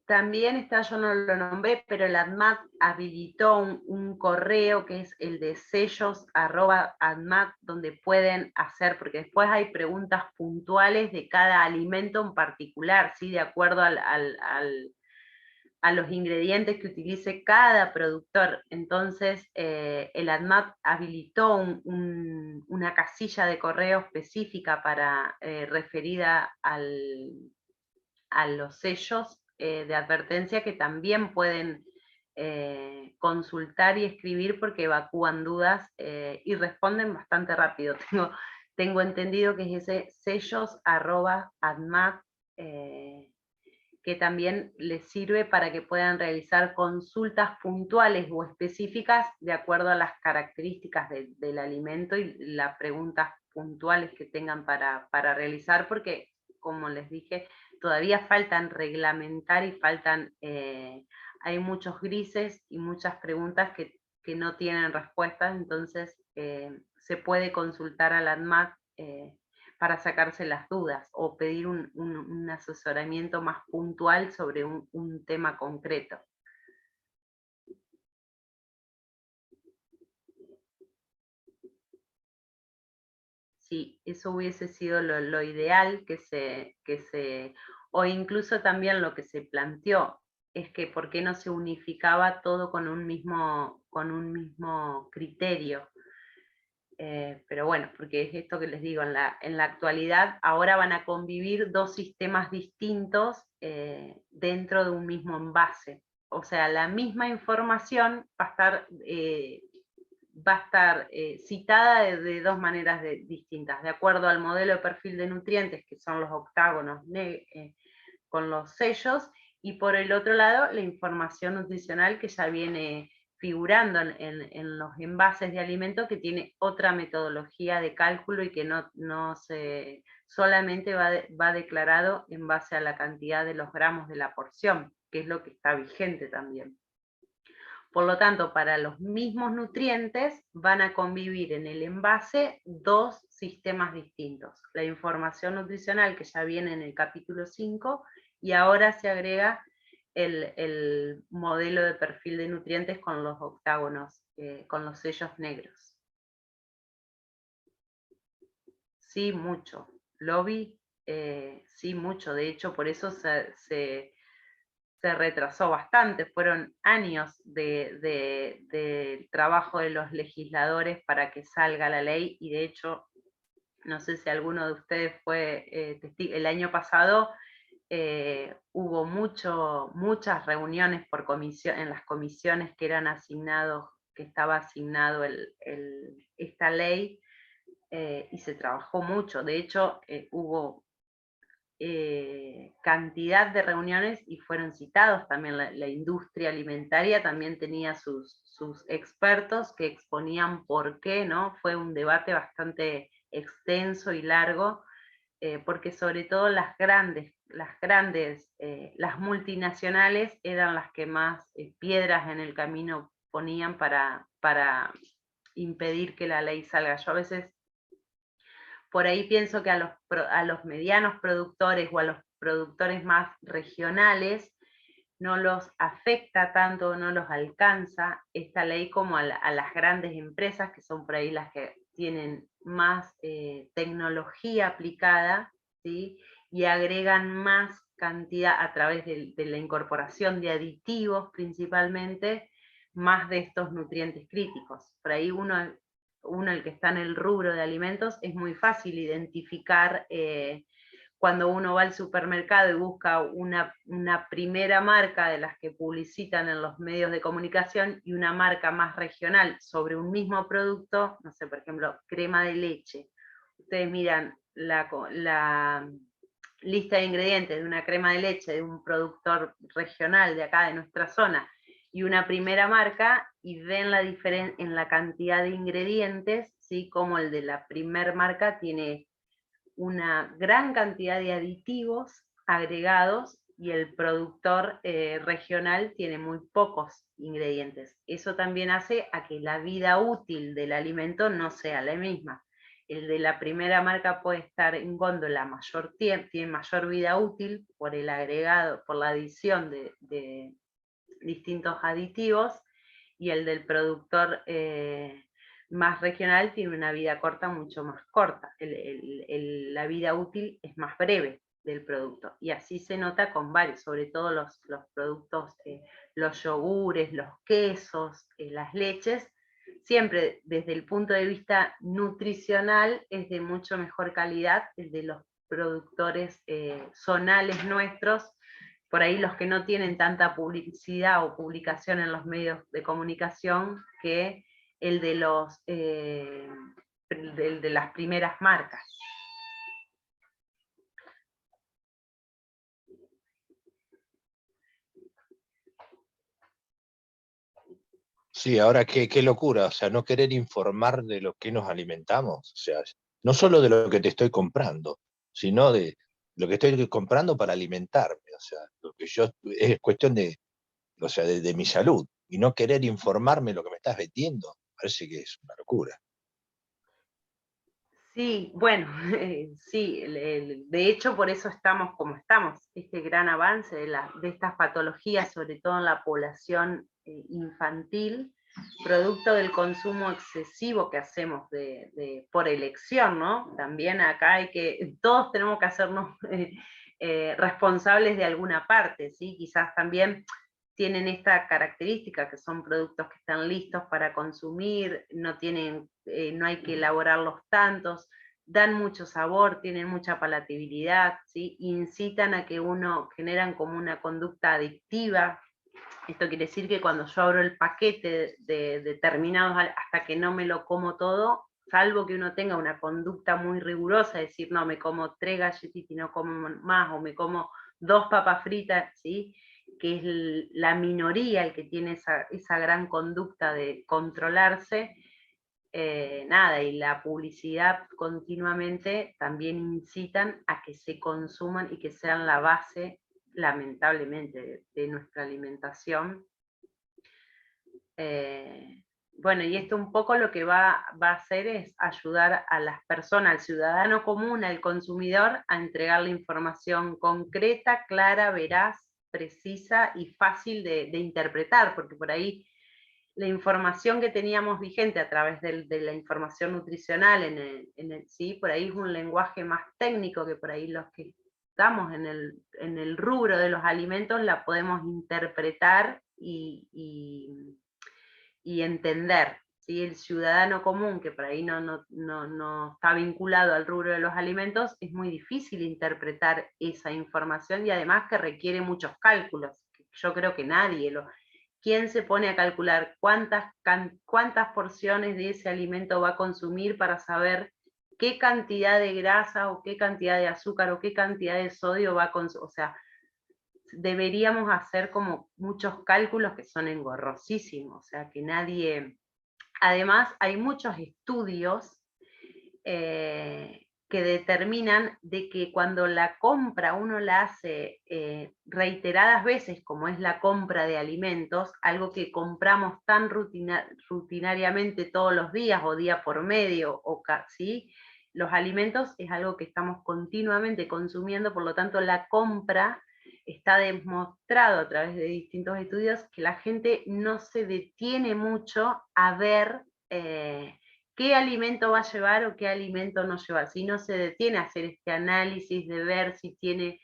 También está, yo no lo nombré, pero el ADMAT habilitó un correo que es el de sellos@admat, donde pueden hacer, porque después hay preguntas puntuales de cada alimento en particular, ¿sí? De acuerdo a los ingredientes que utilice cada productor. Entonces, el ADMAT habilitó una casilla de correo específica referida a los sellos de advertencia, que también pueden consultar y escribir porque evacúan dudas y responden bastante rápido. Tengo entendido que es ese sellos@admat, que también les sirve para que puedan realizar consultas puntuales o específicas de acuerdo a las características del alimento y las preguntas puntuales que tengan para realizar, porque, como les dije, todavía faltan reglamentar y hay muchos grises y muchas preguntas que no tienen respuestas, entonces se puede consultar al ADMAT para sacarse las dudas o pedir un asesoramiento más puntual sobre un tema concreto. Sí, eso hubiese sido lo ideal o incluso también lo que se planteó, es que por qué no se unificaba todo con un mismo criterio. Pero bueno, porque es esto que les digo, en la actualidad ahora van a convivir dos sistemas distintos dentro de un mismo envase. O sea, la misma información va a estar citada de dos maneras distintas, de acuerdo al modelo de perfil de nutrientes, que son los octágonos con los sellos, y por el otro lado la información nutricional que ya viene figurando en los envases de alimentos, que tiene otra metodología de cálculo y que solamente va declarado en base a la cantidad de los gramos de la porción, que es lo que está vigente también. Por lo tanto, para los mismos nutrientes van a convivir en el envase dos sistemas distintos. La información nutricional que ya viene en el capítulo 5, y ahora se agrega el modelo de perfil de nutrientes con los octágonos, con los sellos negros. Sí, mucho. Lobby, sí, mucho. De hecho, por eso se retrasó bastante, fueron años de trabajo de los legisladores para que salga la ley, y de hecho, no sé si alguno de ustedes fue testigo, el año pasado hubo muchas reuniones en las comisiones que estaba asignado esta ley, y se trabajó mucho. De hecho, hubo cantidad de reuniones y fueron citados también. La industria alimentaria también tenía sus expertos que exponían por qué, ¿no? Fue un debate bastante extenso y largo, porque sobre todo las multinacionales eran las que más piedras en el camino ponían para impedir que la ley salga. Yo a veces por ahí pienso que a los medianos productores o a los productores más regionales no los afecta tanto, no los alcanza esta ley como a las grandes empresas, que son por ahí las que tienen más tecnología aplicada, ¿sí? Y agregan más cantidad a través de la incorporación de aditivos principalmente, más de estos nutrientes críticos. Por ahí uno el que está en el rubro de alimentos, es muy fácil identificar cuando uno va al supermercado y busca una primera marca de las que publicitan en los medios de comunicación y una marca más regional sobre un mismo producto, no sé, por ejemplo, crema de leche. Ustedes miran la lista de ingredientes de una crema de leche de un productor regional de acá, de nuestra zona, y una primera marca, y ven la diferencia en la cantidad de ingredientes, ¿sí? Como el de la primer marca tiene una gran cantidad de aditivos agregados y el productor regional tiene muy pocos ingredientes. Eso también hace a que la vida útil del alimento no sea la misma. El de la primera marca puede estar en góndola mayor tiempo, tiene mayor vida útil por el agregado, por la adición de distintos aditivos, y el del productor más regional tiene una vida corta mucho más corta. La vida útil es más breve del producto, y así se nota con varios, sobre todo los productos, los yogures, los quesos, las leches, siempre desde el punto de vista nutricional es de mucho mejor calidad el de los productores zonales nuestros, por ahí los que no tienen tanta publicidad o publicación en los medios de comunicación, que el de las primeras marcas. Sí, ahora qué locura, o sea, no querer informar de lo que nos alimentamos, o sea, no solo de lo que te estoy comprando, sino de lo que estoy comprando para alimentarme, o sea, lo que yo, es cuestión de, o sea, de mi salud, y no querer informarme lo que me estás vendiendo, parece que es una locura. Sí, bueno, sí, de hecho por eso estamos como estamos, este gran avance de estas patologías, sobre todo en la población infantil, producto del consumo excesivo que hacemos por elección, ¿no? También acá todos tenemos que hacernos responsables de alguna parte, ¿sí? Quizás también tienen esta característica, que son productos que están listos para consumir, no hay que elaborarlos tantos, dan mucho sabor, tienen mucha palatabilidad, ¿sí? Incitan a que generan como una conducta adictiva. Esto quiere decir que cuando yo abro el paquete de determinados, hasta que no me lo como todo, salvo que uno tenga una conducta muy rigurosa, es decir, no, me como 3 galletitas y no como más, o me como 2 papas fritas, ¿sí? Que es la minoría el que tiene esa gran conducta de controlarse, nada, y la publicidad continuamente también incitan a que se consuman y que sean la base, lamentablemente, de nuestra alimentación. Bueno, y esto un poco lo que va a hacer es ayudar a las personas, al ciudadano común, al consumidor, a entregar la información concreta, clara, veraz, precisa y fácil de interpretar, porque por ahí la información que teníamos vigente a través de la información nutricional, sí, por ahí es un lenguaje más técnico, que por ahí los que estamos en el rubro de los alimentos la podemos interpretar y entender. ¿Sí? El ciudadano común, que por ahí no está vinculado al rubro de los alimentos, es muy difícil interpretar esa información, y además que requiere muchos cálculos. Yo creo que nadie ¿Quién se pone a calcular cuántas porciones de ese alimento va a consumir para saber qué cantidad de grasa o qué cantidad de azúcar o qué cantidad de sodio va a consumir. O sea, deberíamos hacer como muchos cálculos que son engorrosísimos, o sea, que nadie... Además, hay muchos estudios que determinan de que cuando la compra uno la hace reiteradas veces, como es la compra de alimentos, algo que compramos tan rutinariamente todos los días o día por medio, ¿sí? Los alimentos es algo que estamos continuamente consumiendo, por lo tanto la compra está demostrado a través de distintos estudios que la gente no se detiene mucho a ver qué alimento va a llevar o qué alimento no lleva, si no se detiene a hacer este análisis de ver si tiene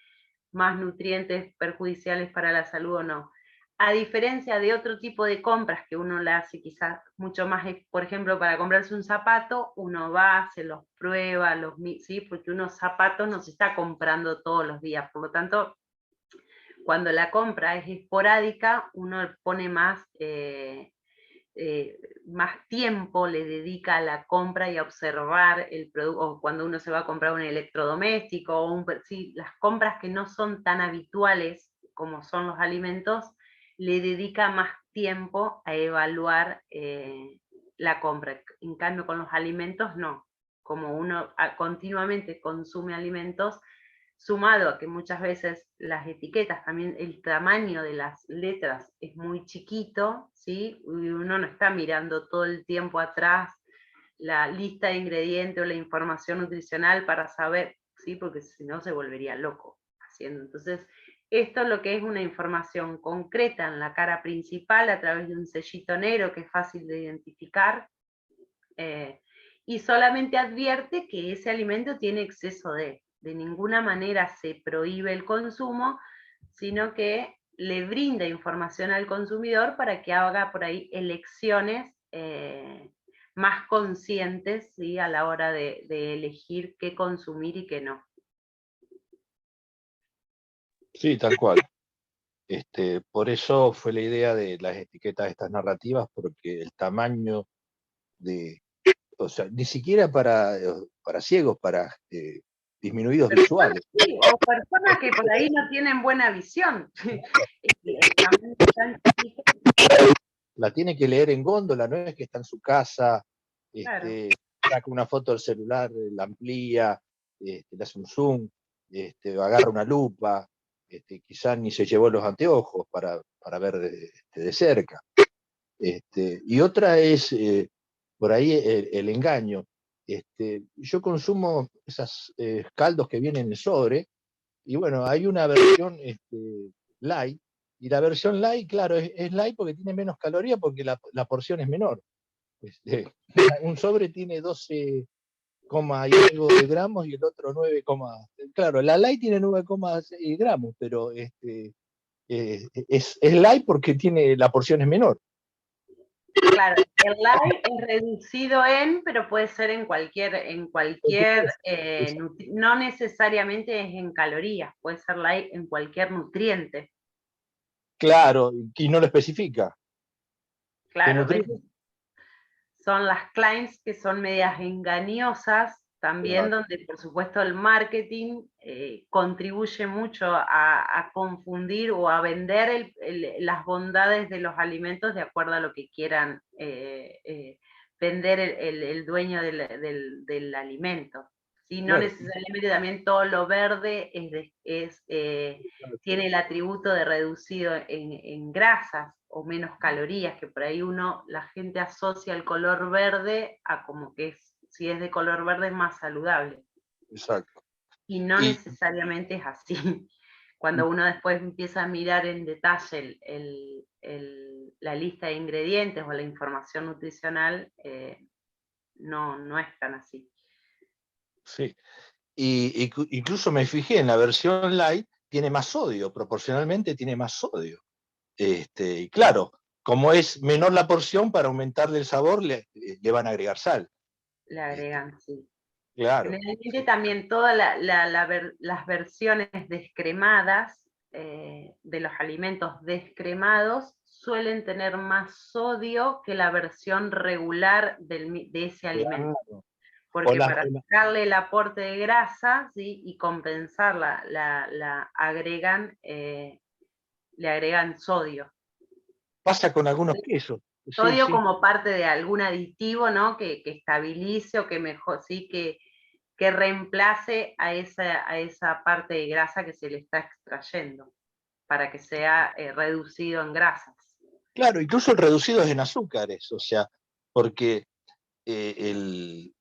más nutrientes perjudiciales para la salud o no. A diferencia de otro tipo de compras que uno la hace quizás mucho más, por ejemplo, para comprarse un zapato, uno va, se los prueba, ¿sí? Porque unos zapatos no se está comprando todos los días, por lo tanto, cuando la compra es esporádica, uno pone más tiempo, le dedica a la compra y a observar el producto, o cuando uno se va a comprar un electrodoméstico, o sí, las compras que no son tan habituales como son los alimentos, le dedica más tiempo a evaluar la compra. En cambio, con los alimentos no. Como uno continuamente consume alimentos, sumado a que muchas veces las etiquetas, también el tamaño de las letras es muy chiquito, ¿sí? Y uno no está mirando todo el tiempo atrás la lista de ingredientes o la información nutricional para saber, ¿sí? Porque si no se volvería loco haciendo. Entonces, esto es lo que es una información concreta en la cara principal a través de un sellito negro que es fácil de identificar, y solamente advierte que ese alimento tiene exceso de ninguna manera se prohíbe el consumo, sino que le brinda información al consumidor para que haga por ahí elecciones más conscientes, ¿sí? A la hora de elegir qué consumir y qué no. Sí, tal cual. Por eso fue la idea de las etiquetas de estas narrativas, porque el tamaño o sea, ni siquiera para ciegos, para disminuidos visuales. Sí, o personas que por ahí no tienen buena visión. La tiene que leer en góndola, no es que está en su casa, Claro. saca una foto del celular, la amplía, le hace un zoom, agarra una lupa, quizás ni se llevó los anteojos para ver de cerca. Y otra es por ahí el engaño. Yo consumo esos caldos que vienen en sobre, y bueno, hay una versión light, y la versión light, claro, es light porque tiene menos calorías porque la porción es menor. Un sobre tiene 12, y algo de gramos y el otro 9, claro, la light tiene 9,6 gramos, pero es light porque la porción es menor. Claro, el light es reducido pero puede ser en cualquier, no necesariamente es en calorías, puede ser light en cualquier nutriente. Claro, y no lo especifica. Claro, son las claims que son medias engañosas, también claro, donde por supuesto el marketing contribuye mucho a confundir o a vender las bondades de los alimentos de acuerdo a lo que quieran vender el dueño del alimento. ¿Sí? No claro, necesariamente también todo lo verde tiene el atributo de reducido en grasas o menos calorías, que por ahí la gente asocia el color verde a como que si es de color verde es más saludable. Exacto. Y no necesariamente es así. Cuando uno después empieza a mirar en detalle la lista de ingredientes o la información nutricional, no es tan así. Sí. Y incluso me fijé en la versión light, tiene más sodio, proporcionalmente tiene más sodio. Y claro, como es menor la porción, para aumentarle el sabor, le van a agregar sal. Le agregan, sí. Claro. Generalmente también todas las versiones descremadas de los alimentos descremados suelen tener más sodio que la versión regular de ese alimento. porque para sacarle el aporte de grasa, ¿sí? Y compensarla, le agregan sodio. Pasa con algunos quesos. Sodio Sí. como parte de algún aditivo, ¿no? Que estabilice o que mejor, sí, que reemplace a esa parte de grasa que se le está extrayendo, para que sea reducido en grasas. Claro, incluso el reducido es en azúcares, o sea, porque el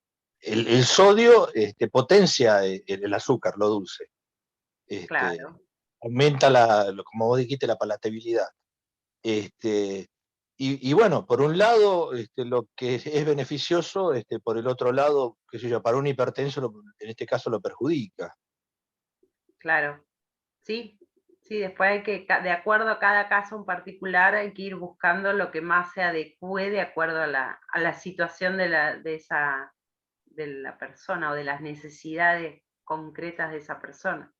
sodio potencia el azúcar, lo dulce. Claro. Aumenta, como vos dijiste, la palatabilidad. Y bueno, por un lado, lo que es beneficioso, por el otro lado, qué sé yo, para un hipertenso, en este caso lo perjudica. Claro, sí, después hay que, de acuerdo a cada caso en particular, hay que ir buscando lo que más se adecue de acuerdo a la situación de la persona o de las necesidades concretas de esa persona.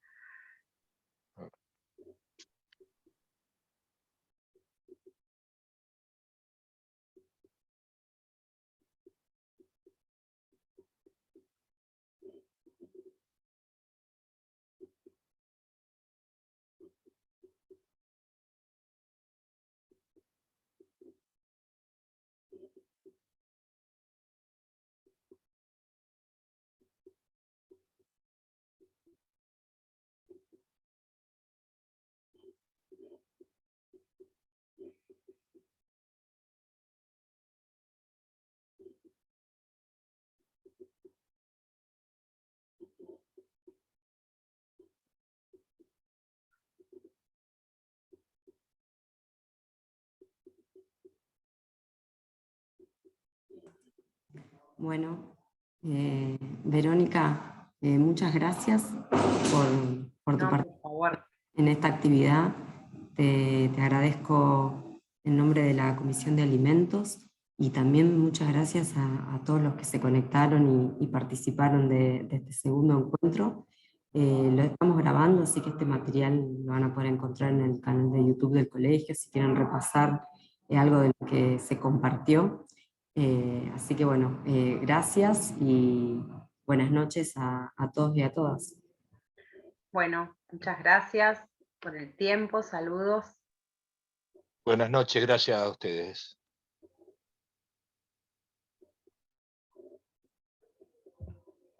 Bueno, Verónica, muchas gracias por tu participación en esta actividad. Te agradezco en nombre de la Comisión de Alimentos y también muchas gracias a todos los que se conectaron y participaron de este segundo encuentro. Lo estamos grabando, así que este material lo van a poder encontrar en el canal de YouTube del colegio, si quieren repasar algo de lo que se compartió. Así que bueno, gracias y buenas noches a todos y a todas. Bueno, muchas gracias por el tiempo, saludos. Buenas noches, gracias a ustedes.